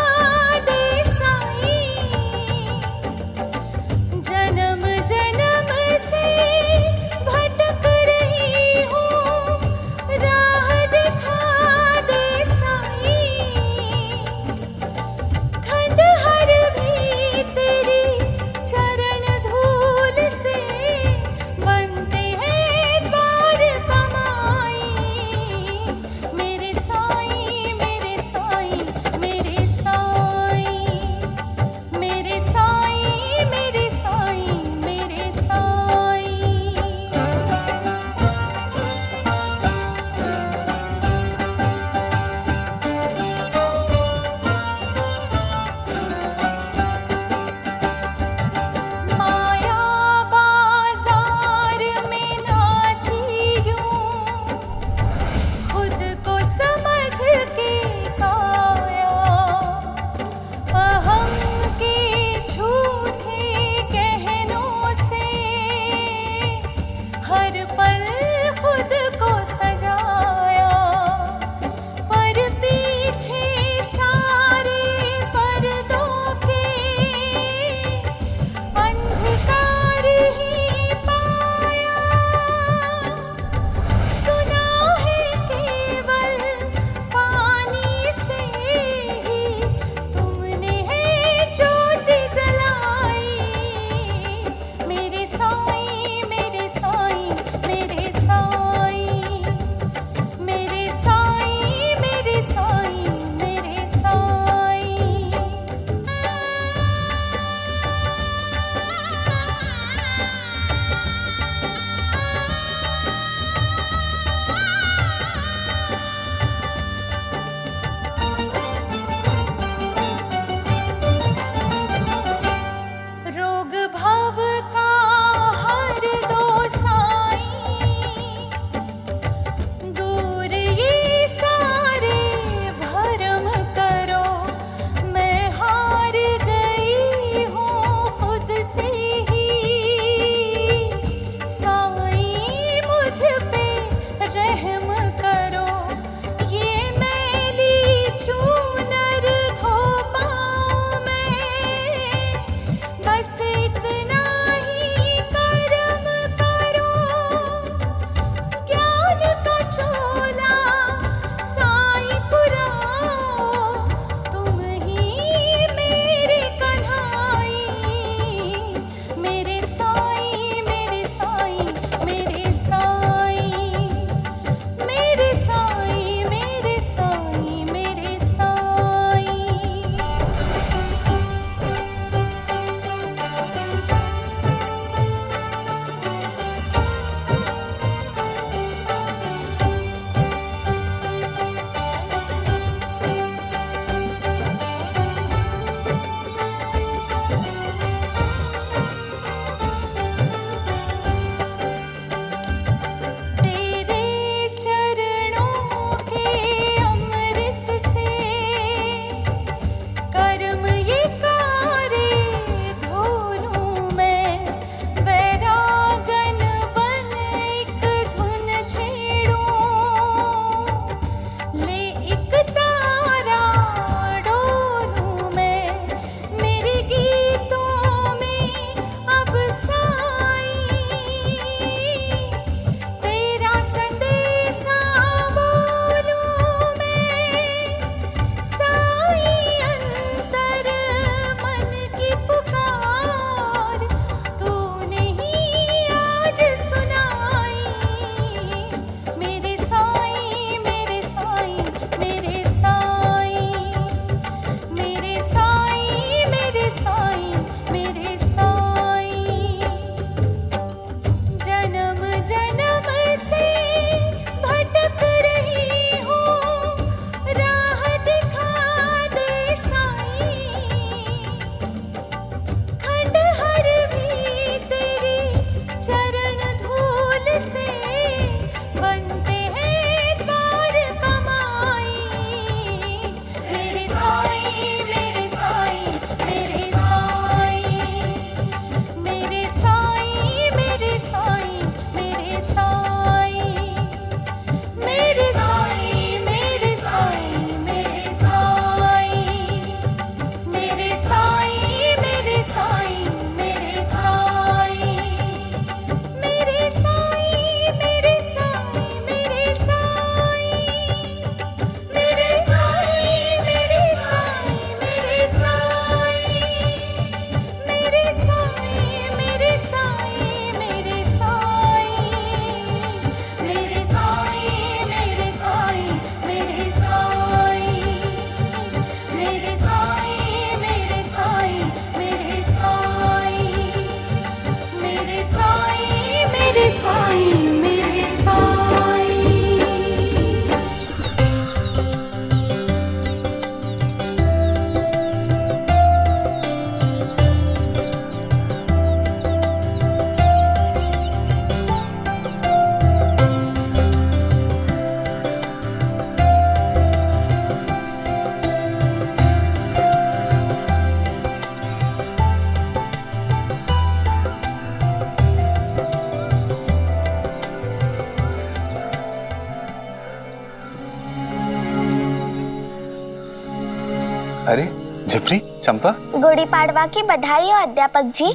S2: अरे झिपरी, चंपा,
S13: गुड़ी पाड़वा की बधाई हो अध्यापक जी।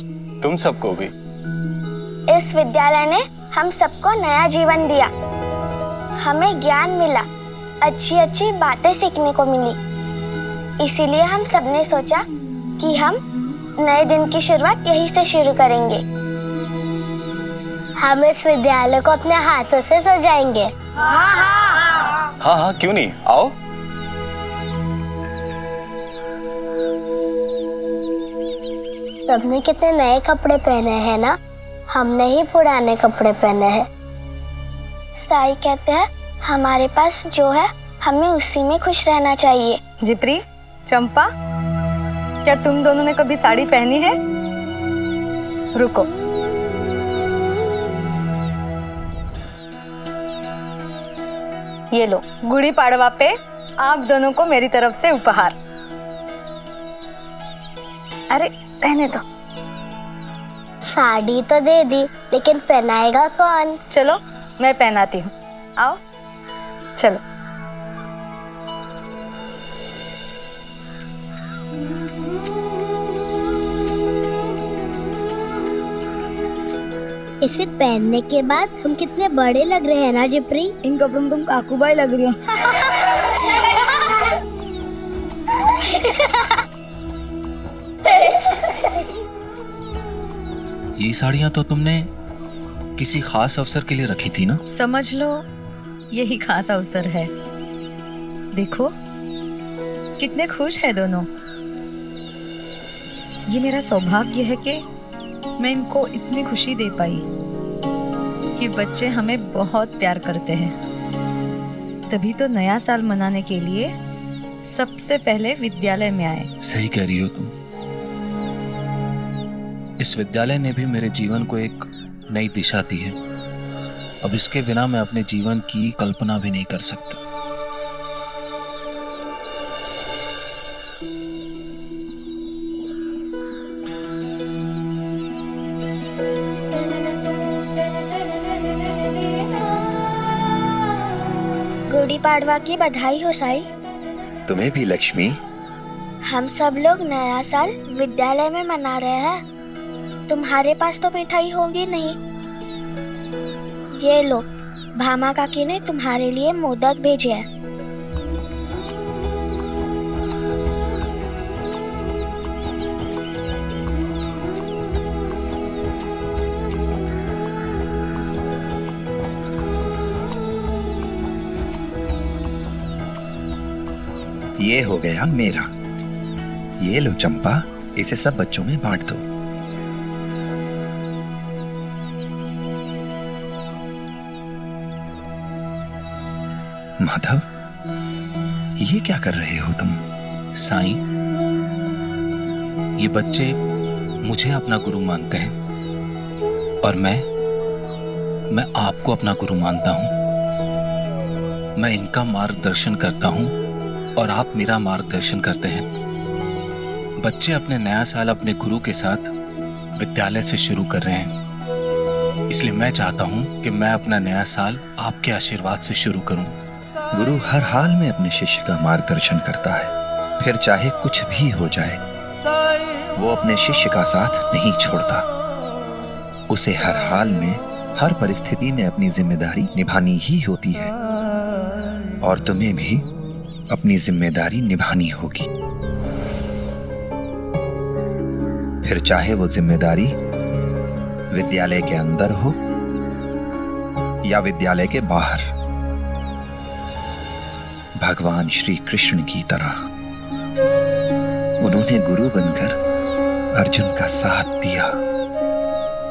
S2: तुम सबको भी।
S13: इस विद्यालय ने हम सबको नया जीवन दिया, हमें ज्ञान मिला, अच्छी अच्छी बातें सीखने को मिली। इसीलिए हम सबने सोचा कि हम नए दिन की शुरुआत यहीं से शुरू करेंगे। हम इस विद्यालय को अपने हाथों से सजाएंगे।
S2: हाँ हाँ, क्यों नहीं, आओ।
S13: सबने कितने नए कपड़े पहने हैं ना, हमने ही पुराने कपड़े पहने हैं। साई कहते हैं हमारे पास जो है हमें उसी में खुश रहना चाहिए।
S5: जिप्री, चंपा, क्या तुम दोनों ने कभी साड़ी पहनी है? रुको, ये लो, गुड़ी पाड़वा पे आप दोनों को मेरी तरफ से उपहार। अरे पहने दो।
S13: साड़ी तो दे दी, लेकिन पहनाएगा कौन?
S5: चलो मैं पहनाती हूँ, आओ चलो।
S13: इसे पहनने के बाद हम कितने बड़े लग रहे हैं ना जिप्री?
S11: इन कपड़ों में तुम काकूबाई लग रही हो।
S14: ये साड़ियाँ तो तुमने किसी खास अवसर के लिए रखी थी ना?
S5: समझ लो यही खास अवसर है। देखो कितने खुश है दोनों। ये मेरा सौभाग्य है कि मैं इनको इतनी खुशी दे पाई। ये बच्चे हमें बहुत प्यार करते हैं, तभी तो नया साल मनाने के लिए सबसे पहले विद्यालय में आए।
S14: सही कह रही हो तुम। इस विद्यालय ने भी मेरे जीवन को एक नई दिशा दी है। अब इसके बिना मैं अपने जीवन की कल्पना भी नहीं कर सकता।
S13: गुड़ी पाड़वा की बधाई हो साई।
S3: तुम्हें भी लक्ष्मी।
S13: हम सब लोग नया साल विद्यालय में मना रहे हैं। तुम्हारे पास तो मिठाई होगी नहीं। ये लो, भामा काकी ने तुम्हारे लिए मोदक भेजे हैं।
S3: ये हो गया मेरा। ये लो चंपा, इसे सब बच्चों में बांट दो। माधव, ये क्या कर रहे हो तुम?
S14: साईं, ये बच्चे मुझे अपना गुरु मानते हैं और मैं आपको अपना गुरु मानता हूं। मैं इनका मार्गदर्शन करता हूं और आप मेरा मार्गदर्शन करते हैं। बच्चे अपने नया साल अपने गुरु के साथ विद्यालय से शुरू कर रहे हैं, इसलिए मैं चाहता हूं कि मैं अपना नया साल आपके आशीर्वाद से शुरू करूं।
S3: गुरु हर हाल में अपने शिष्य का मार्गदर्शन करता है, फिर चाहे कुछ भी हो जाए वो अपने शिष्य का साथ नहीं छोड़ता। उसे हर हाल में, हर परिस्थिति में अपनी जिम्मेदारी निभानी ही होती है और तुम्हें भी अपनी जिम्मेदारी निभानी होगी। फिर चाहे वो जिम्मेदारी विद्यालय के अंदर हो या विद्यालय के बाहर। भगवान श्री कृष्ण की तरह उन्होंने गुरु बनकर अर्जुन का साथ दिया,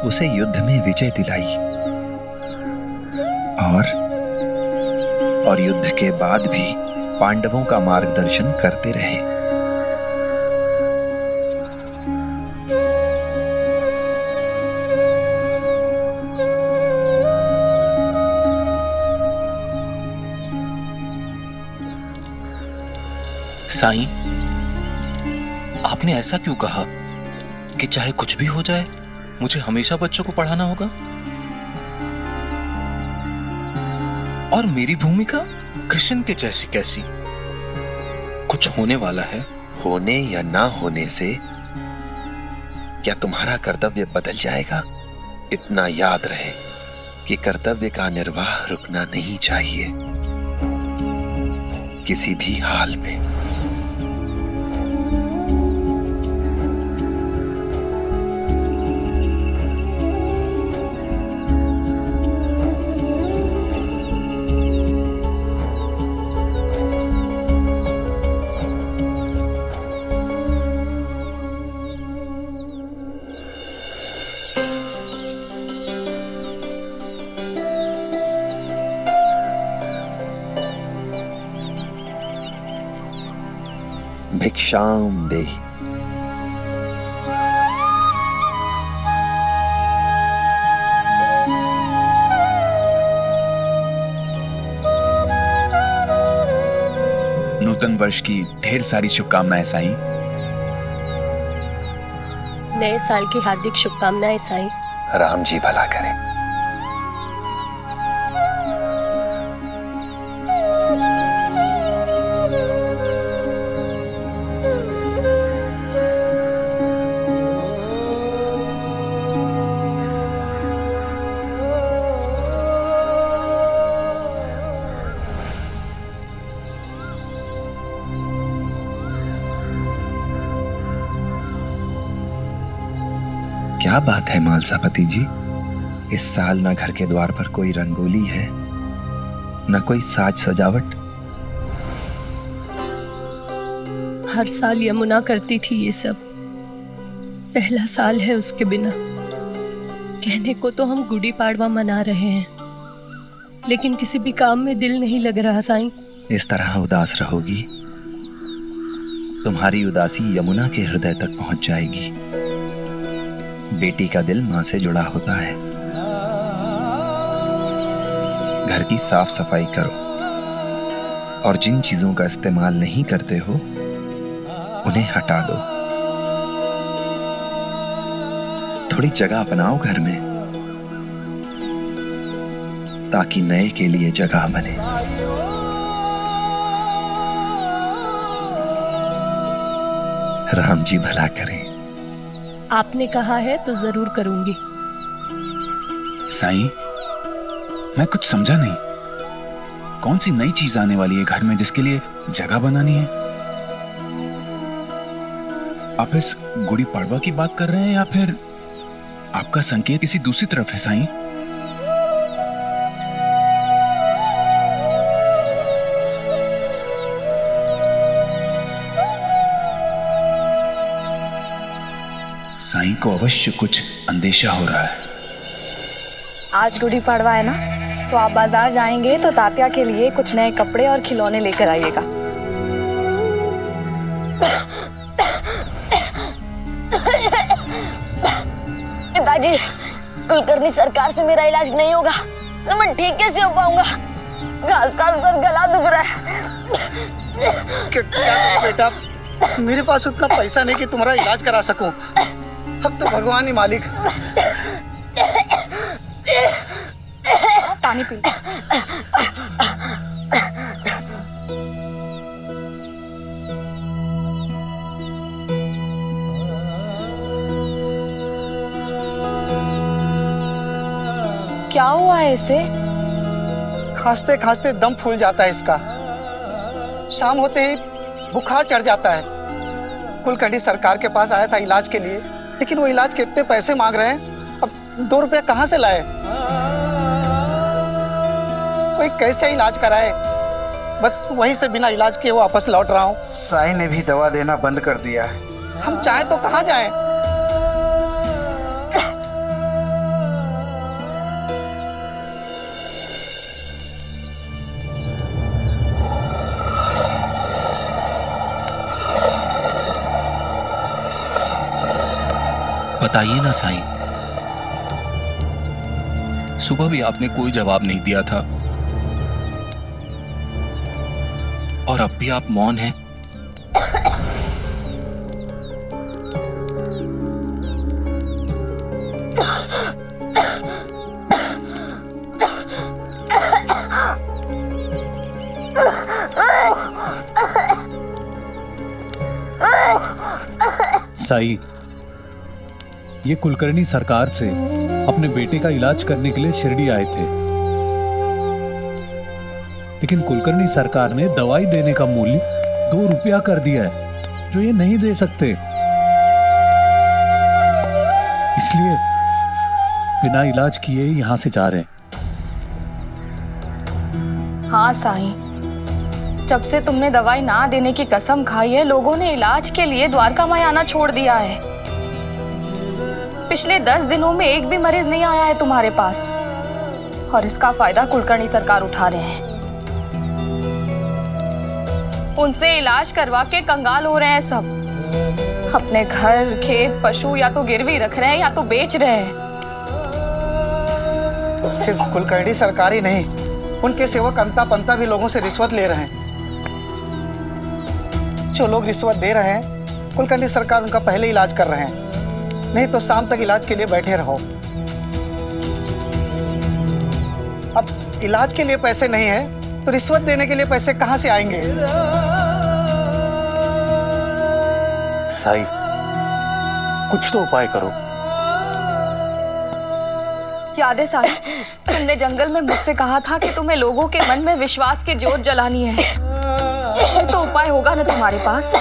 S3: उसे युद्ध में विजय दिलाई और युद्ध के बाद भी पांडवों का मार्गदर्शन करते रहे।
S14: साईं, आपने ऐसा क्यों कहा कि चाहे कुछ भी हो जाए मुझे हमेशा बच्चों को पढ़ाना होगा? और मेरी भूमिका कृष्ण के जैसी कैसी? कुछ होने वाला है
S3: होने या ना होने से क्या तुम्हारा कर्तव्य बदल जाएगा? इतना याद रहे कि कर्तव्य का निर्वाह रुकना नहीं चाहिए किसी भी हाल में। भिक्षाम देहि।
S15: नूतन वर्ष की ढेर सारी शुभकामनाएं साईं।
S16: नए साल की हार्दिक शुभकामनाएं साईं।
S3: राम जी भला करें। क्या बात है मालसापति जी, इस साल ना घर के द्वार पर कोई रंगोली है न कोई साज सजावट।
S16: हर साल यमुना करती थी ये सब, पहला साल है उसके बिना। कहने को तो हम गुड़ी पाड़वा मना रहे हैं, लेकिन किसी भी काम में दिल नहीं लग रहा साईं।
S3: इस तरह उदास रहोगी, तुम्हारी उदासी यमुना के हृदय तक पहुंच जाएगी। बेटी का दिल मां से जुड़ा होता है। घर की साफ सफाई करो और जिन चीजों का इस्तेमाल नहीं करते हो उन्हें हटा दो। थोड़ी जगह बनाओ घर में ताकि नए के लिए जगह बने। राम जी भला करें।
S16: आपने कहा है तो जरूर करूंगी।
S15: साईं, मैं कुछ समझा नहीं। कौन सी नई चीज आने वाली है घर में जिसके लिए जगह बनानी है? आप इस गुड़ी पाड़वा की बात कर रहे हैं या फिर आपका संकेत किसी दूसरी तरफ है साईं? साईं को अवश्य कुछ अंदेशा हो रहा है।
S5: आज गुड़ी पड़वा है ना, तो आप बाजार जाएंगे तो तात्या के लिए कुछ नए कपड़े और खिलौने लेकर आइएगा।
S17: पिताजी, कुलकर्णी सरकार से मेरा इलाज नहीं होगा तो मैं ठीक कैसे हो पाऊंगा? घास घास कर गला दुख रहा है।
S7: क्या बेटा, मेरे पास उतना पैसा नहीं कि तुम्हारा इलाज करा सकूं। अब तो भगवान ही मालिक।
S5: पानी पी। क्या हुआ है इसे?
S7: खांसते खांसते दम फूल जाता है इसका। शाम होते ही बुखार चढ़ जाता है। कुलकर्णी सरकार के पास आया था इलाज के लिए, लेकिन वो इलाज के इतने पैसे मांग रहे हैं, अब 2 रुपया कहाँ से लाए? कोई कैसे इलाज कराए? बस वहीं से बिना इलाज के वो वापस लौट रहा हूँ। साई ने भी दवा देना बंद कर दिया है। हम चाहे तो कहाँ जाएं?
S14: बताइए ना साईं, सुबह भी आपने कोई जवाब नहीं दिया था और अब भी आप मौन हैं।
S18: साई, ये कुलकर्णी सरकार से अपने बेटे का इलाज करने के लिए शिरडी आए थे, लेकिन कुलकर्णी सरकार ने दवाई देने का मूल्य 2 रुपया कर दिया है, जो ये नहीं दे सकते। इसलिए बिना इलाज किए यहां से जा रहे हैं।
S5: हाँ साईं, जब से तुमने दवाई ना देने की कसम खाई है, लोगों ने इलाज के लिए द्वारका माई आना छोड़ दिया है। पिछले 10 दिनों में एक भी मरीज नहीं आया है तुम्हारे पास, और इसका फायदा कुलकर्णी सरकार उठा रहे हैं। उनसे इलाज करवा के कंगाल हो रहे हैं सब। अपने घर, खेत, पशु या तो गिरवी रख रहे हैं या तो बेच रहे हैं।
S7: सिर्फ कुलकर्णी सरकार ही नहीं, उनके सेवक अंता पंता भी लोगों से रिश्वत ले रहे हैं। जो लोग रिश्वत दे रहे हैं, कुलकर्णी सरकार उनका पहले इलाज कर रहे हैं, नहीं तो शाम तक इलाज के लिए बैठे रहो। अब इलाज के लिए पैसे नहीं है तो रिश्वत देने के लिए पैसे कहां से आएंगे?
S2: साई, कुछ तो उपाय करो।
S5: याद है साईं, तुमने जंगल में मुझसे कहा था कि तुम्हें लोगों के मन में विश्वास की ज्योत जलानी है। तो उपाय होगा ना तुम्हारे पास?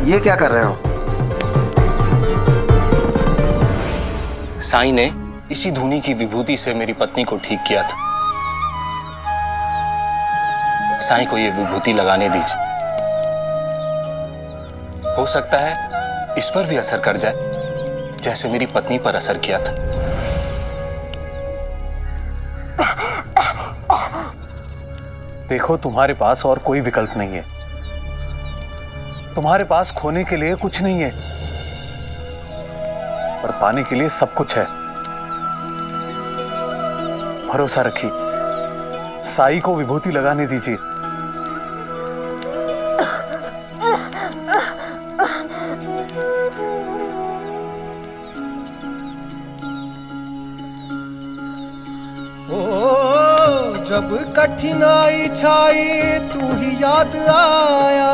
S3: ये क्या कर रहे हो?
S14: साईं ने इसी धूनी की विभूति से मेरी पत्नी को ठीक किया था। साईं को ये विभूति लगाने दीजिए, हो सकता है इस पर भी असर कर जाए जैसे मेरी पत्नी पर असर किया था।
S18: देखो, तुम्हारे पास और कोई विकल्प नहीं है। तुम्हारे पास खोने के लिए कुछ नहीं है, पर पाने के लिए सब कुछ है। भरोसा रखिए, साई को विभूति लगाने दीजिए।
S9: जब कठिनाई छाई तू ही याद आया,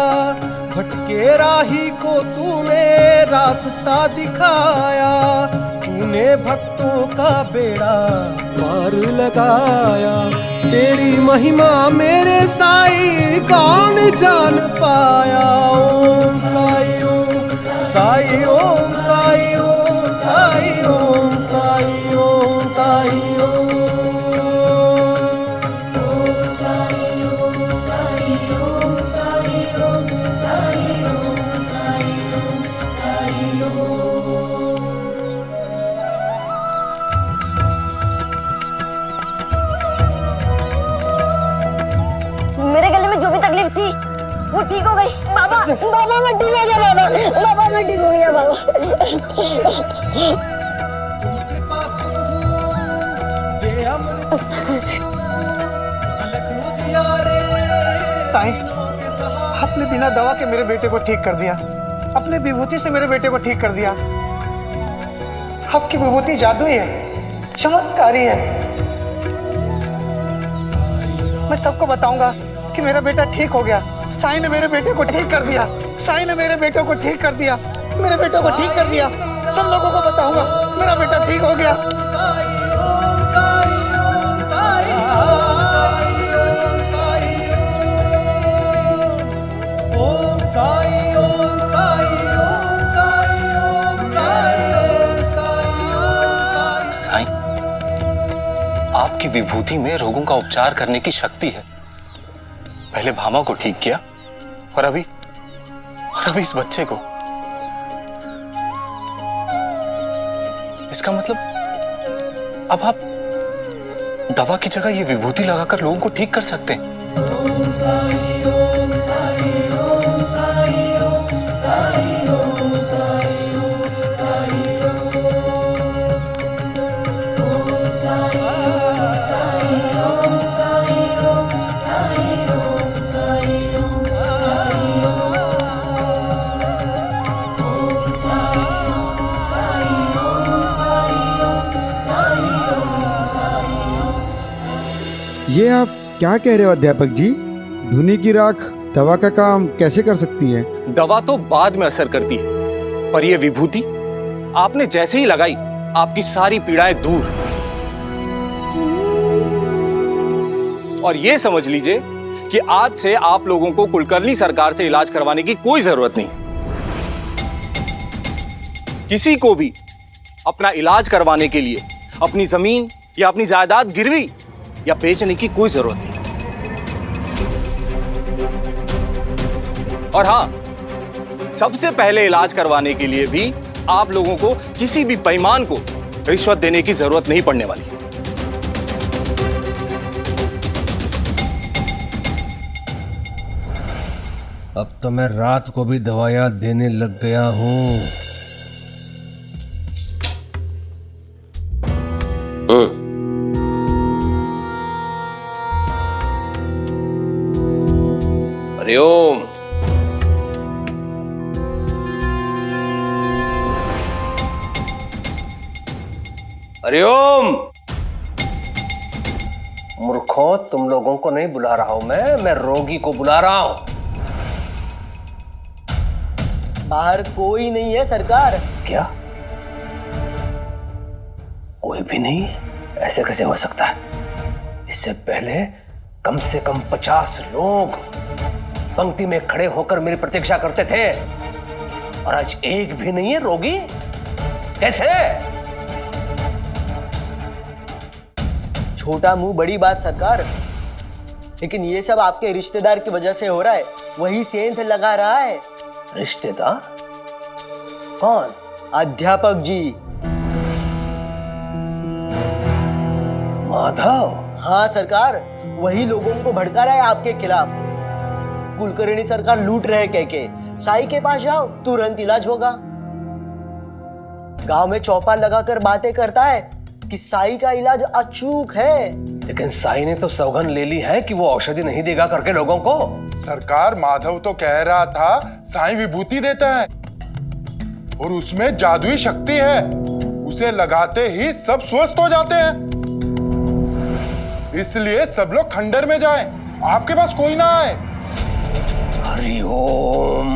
S9: भटके राही को तूने रास्ता दिखाया, तूने भक्तों का बेड़ा पार लगाया। तेरी महिमा मेरे साई कौन जान पाया। ओम साई ओम साई ओम साई ओम साई ओम साई ओम साई ओम।
S17: मेरे गले में जो भी तकलीफ थी वो ठीक हो गई। बाबा बाबा मैं ठीक हो गया। बाबा बाबा मैं ठीक हो गया। बाबा
S7: साईं, आपने बिना दवा के मेरे बेटे को ठीक कर दिया, अपने विभूति से मेरे बेटे को ठीक कर दिया। आपकी विभूति जादुई है, चमत्कारी है। मैं सबको बताऊंगा कि मेरा बेटा ठीक हो गया। साईं ने मेरे बेटे को ठीक कर दिया। साईं ने मेरे बेटे को ठीक कर दिया। मेरे बेटे को ठीक कर दिया। सब लोगों को बताऊंगा मेरा बेटा ठीक हो गया।
S14: साईं, आपकी विभूति में रोगों का उपचार करने की शक्ति है। पहले भामा को ठीक किया और अभी इस बच्चे को। इसका मतलब अब आप दवा की जगह ये विभूति लगाकर लोगों को ठीक कर सकते हैं।
S19: ये आप क्या कह रहे हो अध्यापक जी? धुनी की राख दवा का काम कैसे कर सकती है?
S14: दवा तो बाद में असर करती है, पर यह विभूति आपने जैसे ही लगाई आपकी सारी पीड़ाएं दूर। और यह समझ लीजिए कि आज से आप लोगों को कुलकर्णी सरकार से इलाज करवाने की कोई जरूरत नहीं। किसी को भी अपना इलाज करवाने के लिए अपनी जमीन या अपनी जायदाद गिरवी या बेचने की कोई जरूरत नहीं। और हां, सबसे पहले इलाज करवाने के लिए भी आप लोगों को किसी भी बेईमान को रिश्वत देने की जरूरत नहीं पड़ने वाली।
S6: अब तो मैं रात को भी दवाइयां देने लग गया हूं। हरिओम। हरिओम। मूर्खों, तुम लोगों को नहीं बुला रहा हूं मैं रोगी को बुला रहा हूं।
S20: बाहर कोई नहीं है सरकार।
S6: क्या? कोई भी नहीं है? ऐसे कैसे हो सकता है? इससे पहले कम से कम 50 लोग पंक्ति में खड़े होकर मेरी प्रतीक्षा करते थे और आज एक भी नहीं है रोगी। कैसे?
S20: छोटा मुंह बड़ी बात सरकार, लेकिन ये सब आपके रिश्तेदार की वजह से हो रहा है। वही सेंध लगा रहा है।
S6: रिश्तेदार? कौन?
S20: अध्यापक जी।
S6: माधव?
S20: हाँ सरकार, वही लोगों को भड़का रहा है आपके खिलाफ। कुलकर्णी सरकार लूट रहे कह के साईं के पास जाओ, तुरंत इलाज होगा। गांव में चौपाल लगाकर बातें करता है कि साईं का इलाज अचूक है।
S6: लेकिन साईं ने तो सौगंध ले ली है कि वो औषधि नहीं देगा करके लोगों को।
S21: सरकार, माधव तो कह रहा था साईं विभूति देता है और उसमें जादुई शक्ति है। उसे लगाते ही सब स्वस्थ हो जाते हैं। इसलिए सब लोग खंडर में जाएं, आपके पास कोई ना आए।
S6: हरिओम।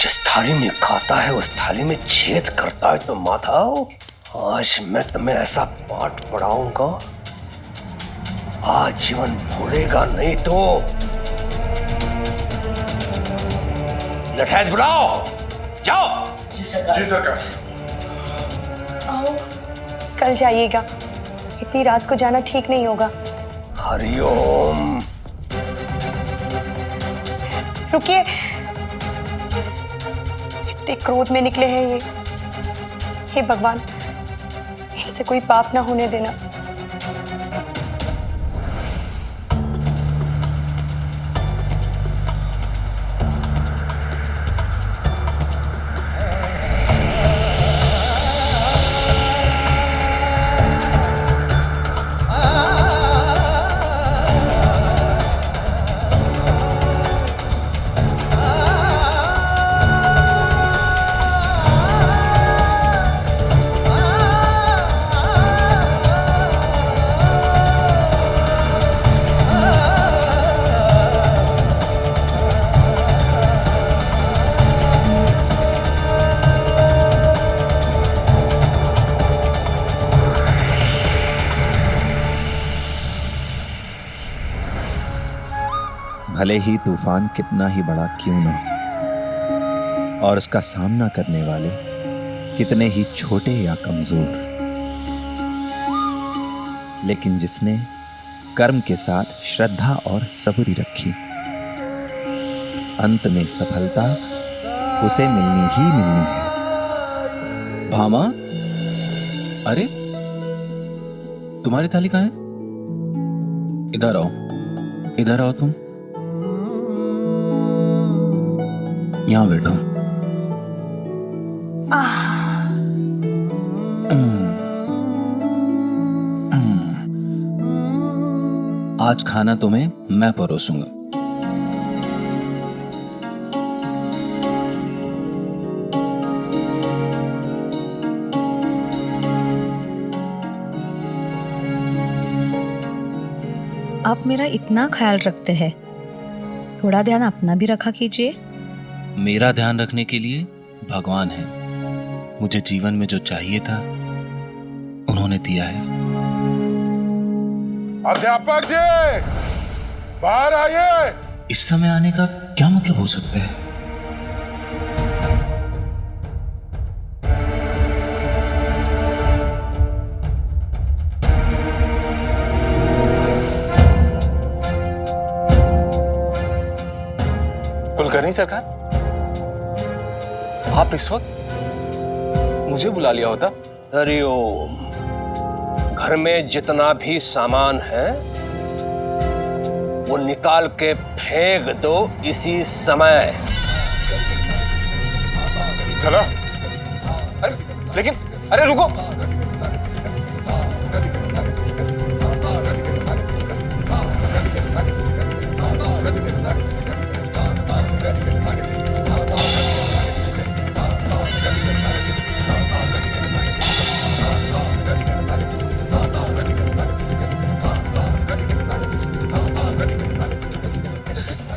S6: जिस थाली में खाता है उस थाली में छेद करता है तो माधव, आज मैं तुम्हें ऐसा पाठ पढ़ाऊंगा आजीवन भूलेगा नहीं। तो लठैत बुलाओ, जाओ।
S21: जी सरकार।
S22: आओ, कल जाइएगा, इतनी रात को जाना ठीक नहीं होगा।
S6: हरिओम।
S22: रुकिए, इतने क्रोध में निकले हैं ये। हे भगवान, इनसे कोई पाप ना होने देना।
S19: भले ही तूफान कितना ही बड़ा क्यों न हो और उसका सामना करने वाले कितने ही छोटे या कमजोर, लेकिन जिसने कर्म के साथ श्रद्धा और सबूरी रखी, अंत में सफलता उसे मिलनी ही मिलनी है।
S14: भामा, अरे तुम्हारी थाली कहाँ है? इधर आओ, इधर आओ तुम, यहां बैठो। आज खाना तुम्हें मैं परोसूंगा।
S5: आप मेरा इतना ख्याल रखते हैं, थोड़ा ध्यान अपना भी रखा कीजिए।
S14: मेरा ध्यान रखने के लिए भगवान है। मुझे जीवन में जो चाहिए था उन्होंने दिया है।
S21: अध्यापक जी, बाहर आइए।
S14: इस समय आने का क्या मतलब हो सकता है?
S6: कुलकर्णी सरकार, आप इस वक्त मुझे बुला लिया होता। हरिओम। घर में जितना भी सामान है वो निकाल के फेंक दो इसी समय।
S21: चलो।
S6: लेकिन अरे रुको,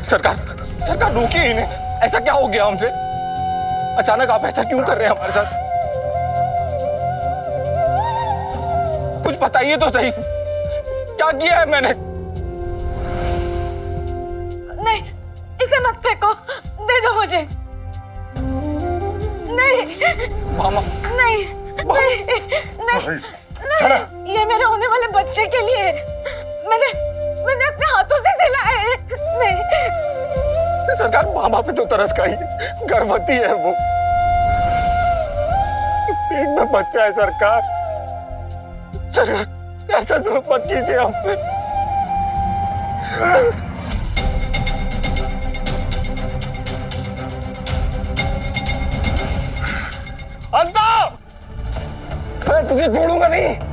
S4: सरकार, सरकार रोकिए इन्हें। ऐसा क्या हो गया हमसे? अचानक आप ऐसा क्यों कर रहे हैं हमारे साथ? कुछ बताइए तो सही, क्या किया है मैंने?
S17: नहीं, इसे मत फेंको, दे दो मुझे। नहीं
S4: मामा,
S17: नहीं नहीं नहीं, नहीं, ये मेरे होने वाले बच्चे के लिए मैंने अपने हाथों से सिलाया है। नहीं
S4: सरकार, मामा पे तो तरस खाई, गर्भवती है वो, पेट में बच्चा है। सरकार, सरकार ऐसा जरूर मत कीजिए हम पे। अंता, मैं तुझे छोड़ूंगा नहीं।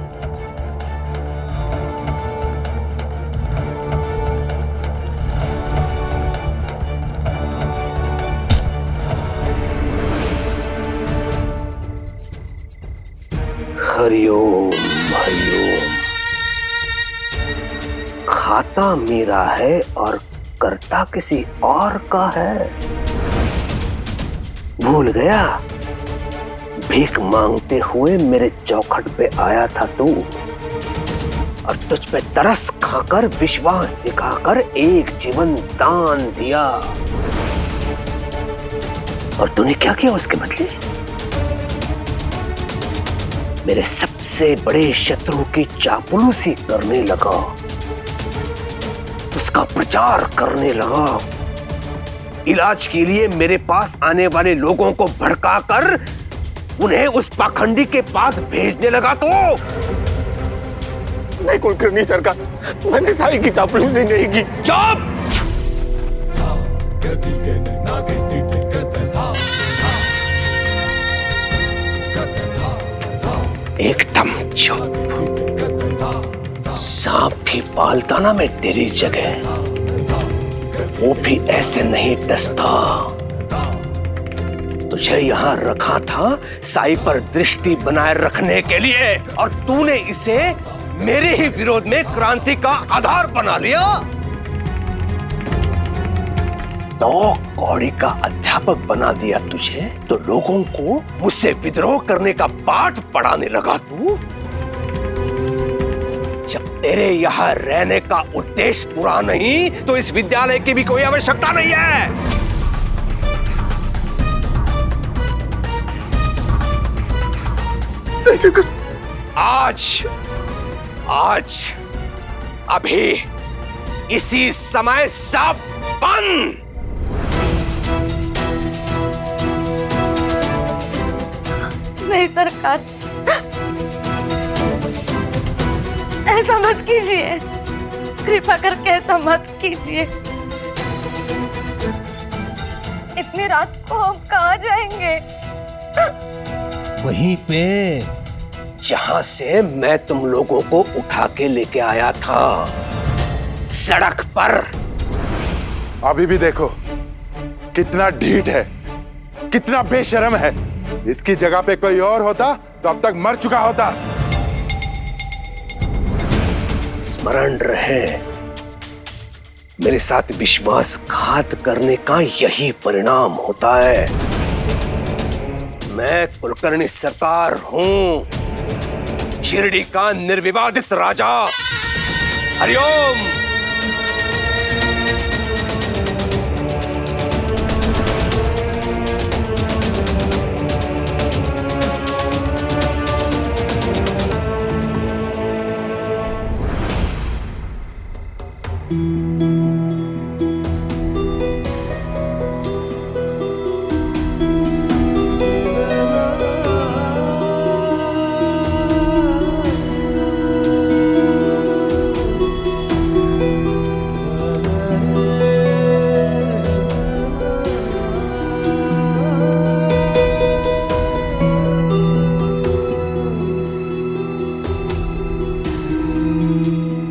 S6: हरिओम हरिओम। खाता मेरा है और करता किसी और का है। भूल गया, भीख मांगते हुए मेरे चौखट पे आया था तू, और तुझ पे तरस खाकर विश्वास दिखाकर एक जीवन दान दिया। और तूने क्या किया उसके बदले? मेरे सबसे बड़े शत्रु की चापलूसी करने लगा, उसका प्रचार करने लगा, इलाज के लिए मेरे पास आने वाले लोगों को भड़काकर उन्हें उस पाखंडी के पास भेजने लगा। तो
S4: नहीं कुलकर्णी सरकार, मैंने साई की चापलूसी नहीं की।
S6: चुप! एकदम चुप। सांप भी पालता ना मैं तेरी जगह, वो भी ऐसे नहीं डसता। तुझे यहाँ रखा था साई पर दृष्टि बनाए रखने के लिए, और तूने इसे मेरे ही विरोध में क्रांति का आधार बना लिया। तो कौड़ी का अध्यापक बना दिया तुझे, तो लोगों को मुझसे विद्रोह करने का पाठ पढ़ाने लगा तू। जब तेरे यहाँ रहने का उद्देश्य पूरा नहीं तो इस विद्यालय की भी कोई आवश्यकता नहीं है। आज अभी इसी समय सब बंद।
S17: नहीं सरकार, ऐसा मत कीजिए, कृपा करके ऐसा मत कीजिए। इतनी रात को हम कहाँ जाएंगे?
S6: वहीं पे जहां से मैं तुम लोगों को उठा के लेके आया था, सड़क पर।
S21: अभी भी देखो कितना ढीठ है, कितना बेशर्म है। इसकी जगह पे कोई और होता तो अब तक मर चुका होता।
S6: स्मरण रहे, मेरे साथ विश्वासघात करने का यही परिणाम होता है। मैं कुलकर्णी सरकार हूं, शिरडी का निर्विवादित राजा। हरिओम।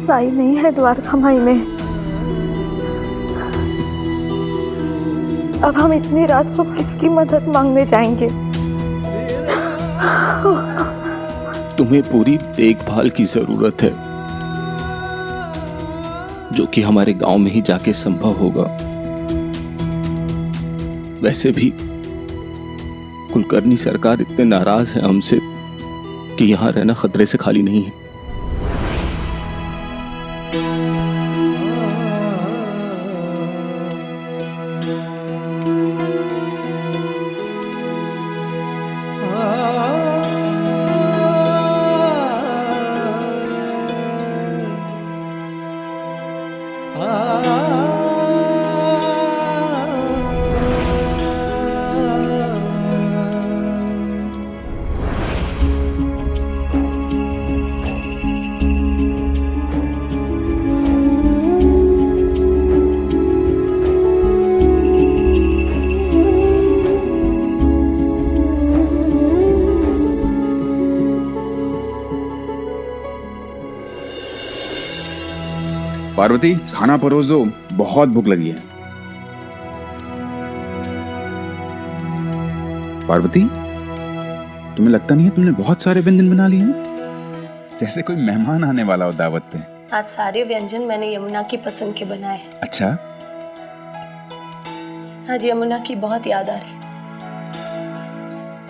S17: साई नहीं है द्वारका माई में। अब हम इतनी रात को किसकी मदद मांगने जाएंगे?
S14: तुम्हें पूरी देखभाल की जरूरत है, जो कि हमारे गांव में ही जाके संभव होगा। वैसे भी कुलकर्णी सरकार इतने नाराज है हमसे कि यहां रहना खतरे से खाली नहीं है।
S15: पार्वती, खाना परोस दो, बहुत भूख लगी है। पार्वती, तुम्हें लगता नहीं है तुमने बहुत सारे व्यंजन बना लिए हैं? जैसे कोई मेहमान आने वाला हो दावत पे।
S16: आज सारे व्यंजन मैंने यमुना की पसंद के बनाए हैं।
S15: अच्छा।
S16: आज यमुना की बहुत याद आ रही।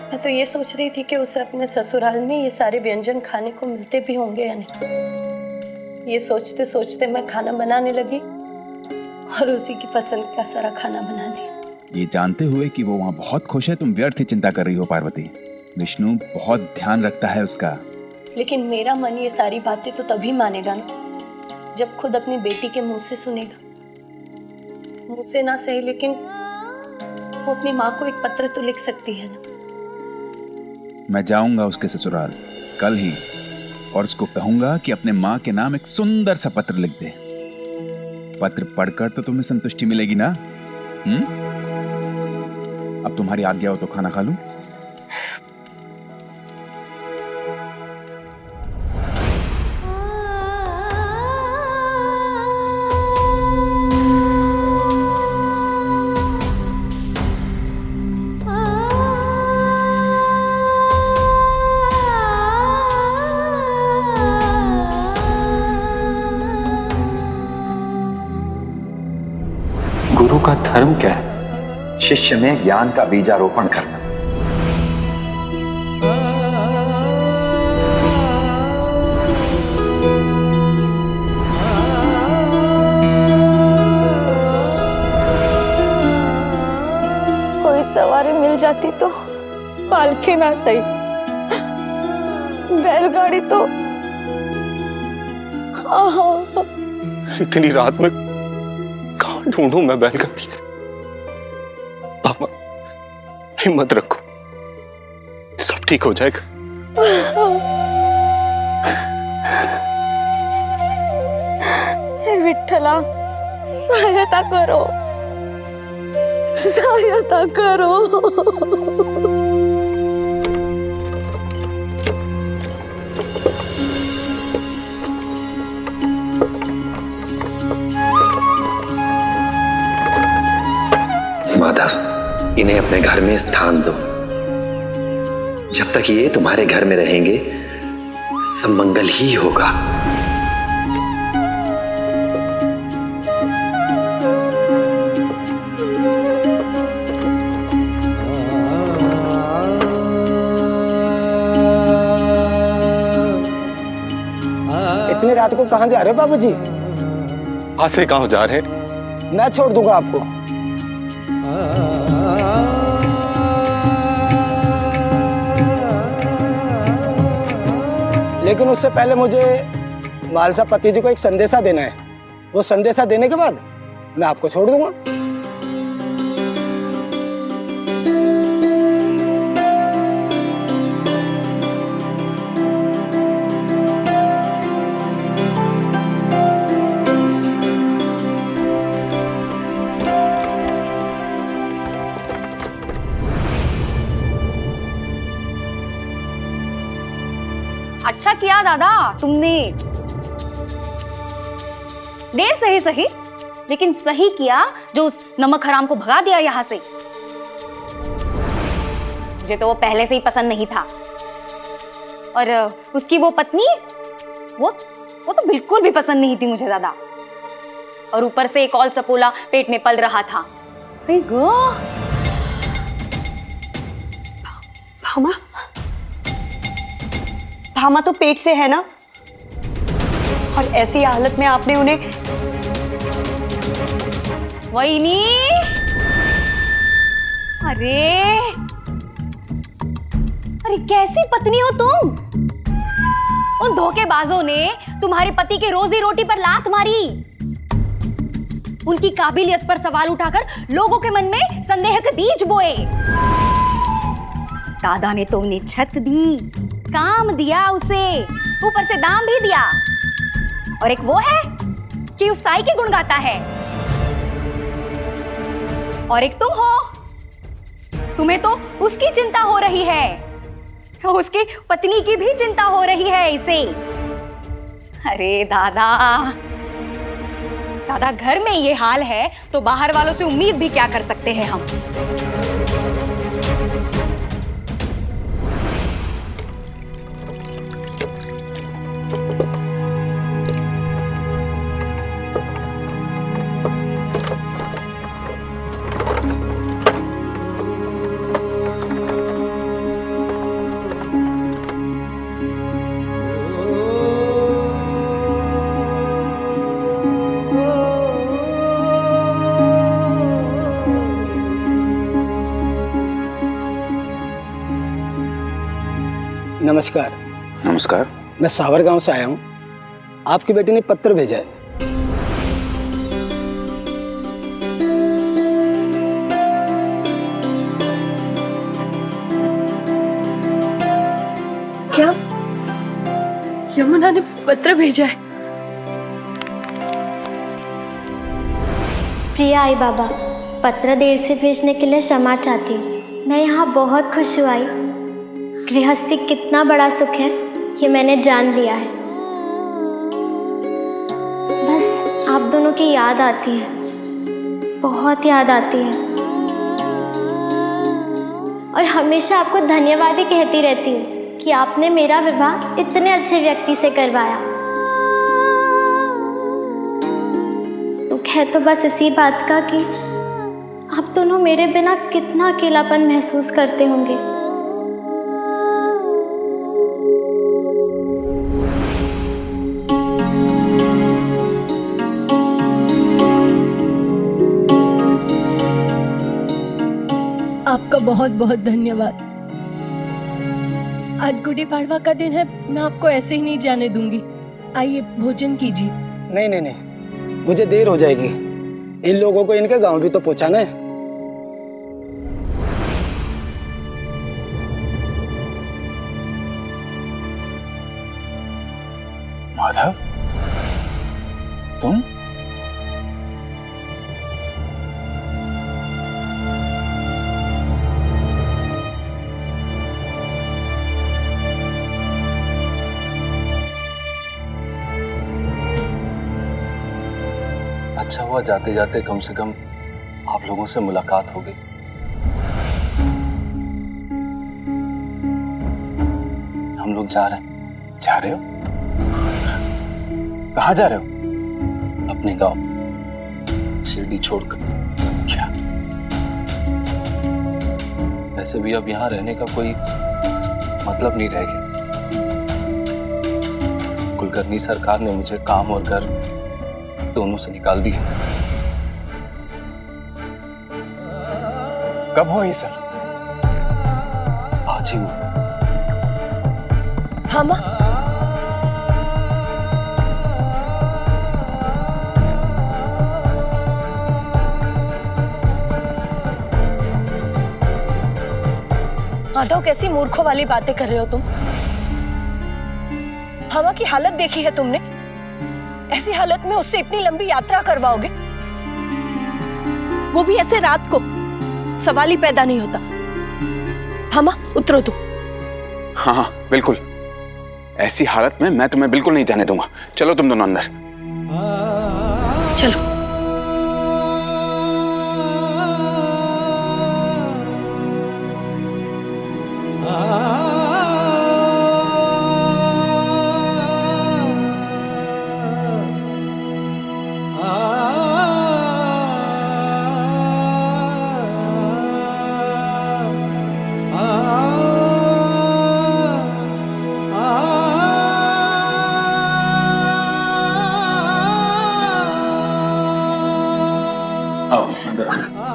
S16: मैं तो ये सोच रही थी कि उसे अपने ससुराल में ये सारे व्यंजन खाने को मिलते भी होंगे या नहीं। ये सोचते सोचते मैं खाना बनाने लगी और उसी की पसंद का सारा खाना बना दिया।
S15: ये जानते हुए कि वो वहाँ बहुत खुश है, तुम व्यर्थ ही चिंता कर रही हो पार्वती। विष्णु बहुत ध्यान रखता है उसका।
S16: लेकिन मेरा मन ये सारी बातें तो तभी मानेगा ना जब खुद अपनी बेटी के मुंह से सुनेगा। मुंह से ना सही, लेकिन वो अपनी माँ को एक पत्र तो लिख सकती है ना।
S15: मैं जाऊंगा उसके ससुराल कल ही और उसको कहूंगा कि अपने माँ के नाम एक सुंदर सा पत्र लिख दे। पत्र पढ़कर तो तुम्हें संतुष्टि मिलेगी ना? अब तुम्हारी आज्ञा हो तो खाना खा लूं?
S3: गुरु का धर्म क्या है? शिष्य में ज्ञान का बीजारोपण करना।
S17: सवारी मिल जाती तो पालकी ना सही, बैलगाड़ी तो
S4: इतनी रात में कहाँ ढूंढूं मैं बैलगाड़ी? पापा हिम्मत रखो, सब ठीक हो जाएगा।
S17: हे विठ्ठला, सहायता करो, सहायता करो।
S3: माधव, इन्हें अपने घर में स्थान दो। जब तक ये तुम्हारे घर में रहेंगे सब मंगल ही होगा।
S20: इतनी रात को कहाँ जा रहे हो बाबूजी?
S4: आज से कहाँ जा रहे हैं?
S20: मैं छोड़ दूंगा आपको। लेकिन उससे पहले मुझे मालसा पति जी को एक संदेशा देना है। वो संदेशा देने के बाद मैं आपको छोड़ दूंगा।
S5: अच्छा किया दादा तुमने, देर सही सही लेकिन सही किया जो उस नमक हराम को भगा दिया यहाँ से। मुझे तो वो पहले से ही पसंद नहीं था, और उसकी वो पत्नी वो तो बिल्कुल भी पसंद नहीं थी मुझे दादा। और ऊपर से एक और सपोला पेट में पल रहा था।
S22: भामा, भामा तो पेट से है ना, और ऐसी हालत में आपने उन्हें।
S5: वहीनी, अरे कैसी पत्नी हो तुम? उन धोखेबाजों ने तुम्हारे पति के रोजी रोटी पर लात मारी, उनकी काबिलियत पर सवाल उठाकर लोगों के मन में संदेह के बीज बोए। दादा ने तो उन्हें छत दी, काम दिया उसे, ऊपर से दाम भी दिया। और एक वो है कि उस साई के गुण गाता है, और एक तुम हो, तुम्हें तो उसकी चिंता हो रही है, उसकी पत्नी की भी चिंता हो रही है इसे। अरे दादा, दादा घर में ये हाल है तो बाहर वालों से उम्मीद भी क्या कर सकते हैं हम।
S20: नमस्कार।
S2: नमस्कार।
S20: मैं सावर गांव से आया हूँ। आपकी बेटी ने पत्र भेजा है।
S16: क्या यमुना ने पत्र भेजा है?
S13: प्रिय आई बाबा, पत्र देर से भेजने के लिए क्षमा चाहती हूँ। मैं यहाँ बहुत खुश हुई आई। गृहस्थी कितना बड़ा सुख है ये मैंने जान लिया है। बस आप दोनों की याद आती है, बहुत याद आती है, और हमेशा आपको धन्यवाद ही कहती रहती हूँ कि आपने मेरा विवाह इतने अच्छे व्यक्ति से करवाया। दुख है तो बस इसी बात का कि आप दोनों मेरे बिना कितना अकेलापन महसूस करते होंगे।
S16: आप आपका बहुत बहुत धन्यवाद। आज गुड़ी पाड़वा का दिन है, मैं आपको ऐसे ही नहीं जाने दूंगी। आइए भोजन कीजिए।
S8: नहीं नहीं नहीं, मुझे देर हो जाएगी। इन लोगों को इनके गांव भी तो पहुंचाना है।
S2: माधव, तुम?
S14: अच्छा हुआ जाते जाते कम से कम आप लोगों से मुलाकात हो गई। हम लोग जा रहे हैं।
S2: जा रहे हो? कहाँ जा रहे हो?
S14: अपने गांव, शिरडी छोड़कर।
S2: क्या?
S14: वैसे भी अब यहाँ रहने का कोई मतलब नहीं रह गया। कुलकर्णी सरकार ने मुझे काम और घर दोनों से निकाल दिया।
S2: कब हुआ ये सब?
S14: आज ही हुआ।
S16: हाँ माँ। माधव, कैसी मूर्खों वाली बातें कर रहे हो तुम? हवा की हालत देखी है तुमने? ऐसी हालत में उससे इतनी लंबी यात्रा करवाओगे, वो भी ऐसे रात को? सवाल ही पैदा नहीं होता। हमा, उतरो तुम।
S2: हाँ हाँ बिल्कुल, ऐसी हालत में मैं तुम्हें बिल्कुल नहीं जाने दूंगा। चलो तुम दोनों अंदर।
S16: चलो।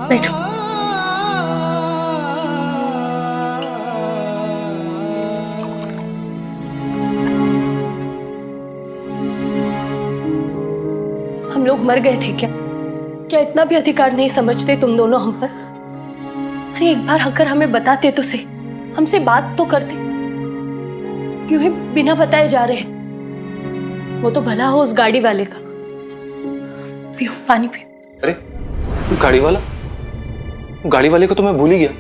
S16: बैठो। हम लोग मर गए थे क्या? क्या इतना भी अधिकार नहीं समझते तुम दोनों हम पर? अरे एक बार अगर हमें बताते तो सही, हमसे बात तो करते। क्यों ही बिना बताए जा रहे? वो तो भला हो उस गाड़ी वाले का। पियो, पानी पियो।
S14: अरे गाड़ी वाला? गाड़ी वाले को तो मैं भूल ही गया।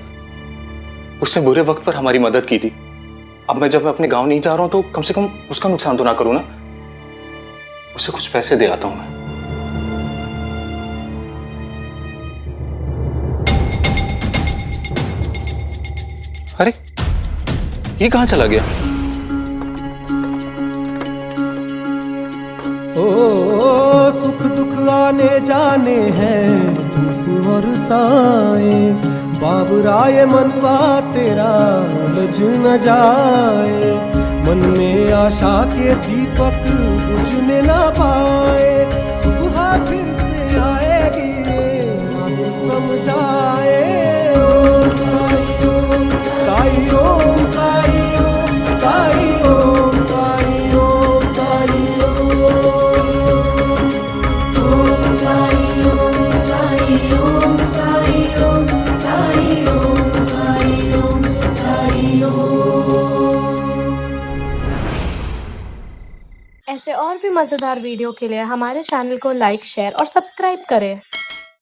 S14: उसने बुरे वक्त पर हमारी मदद की थी। अब मैं जब अपने गांव नहीं जा रहा हूं तो कम से कम उसका नुकसान तो ना करूं ना। उसे कुछ पैसे दे आता हूं मैं। अरे ये कहां चला गया?
S12: ओ सुख दुख आने जाने हैं धूप और साए, बाबुराए मनवा तेरा उलझ न जाए। मन में आशा के दीपक बुझने ना पाए, सुबह फिर से आएगी हम समझाए। ओ साई ओम साई ओम साई ओम साई ओम साई ओम साई
S11: ऐसे और भी मज़ेदार वीडियो के लिए हमारे चैनल को लाइक, शेयर और सब्सक्राइब करें।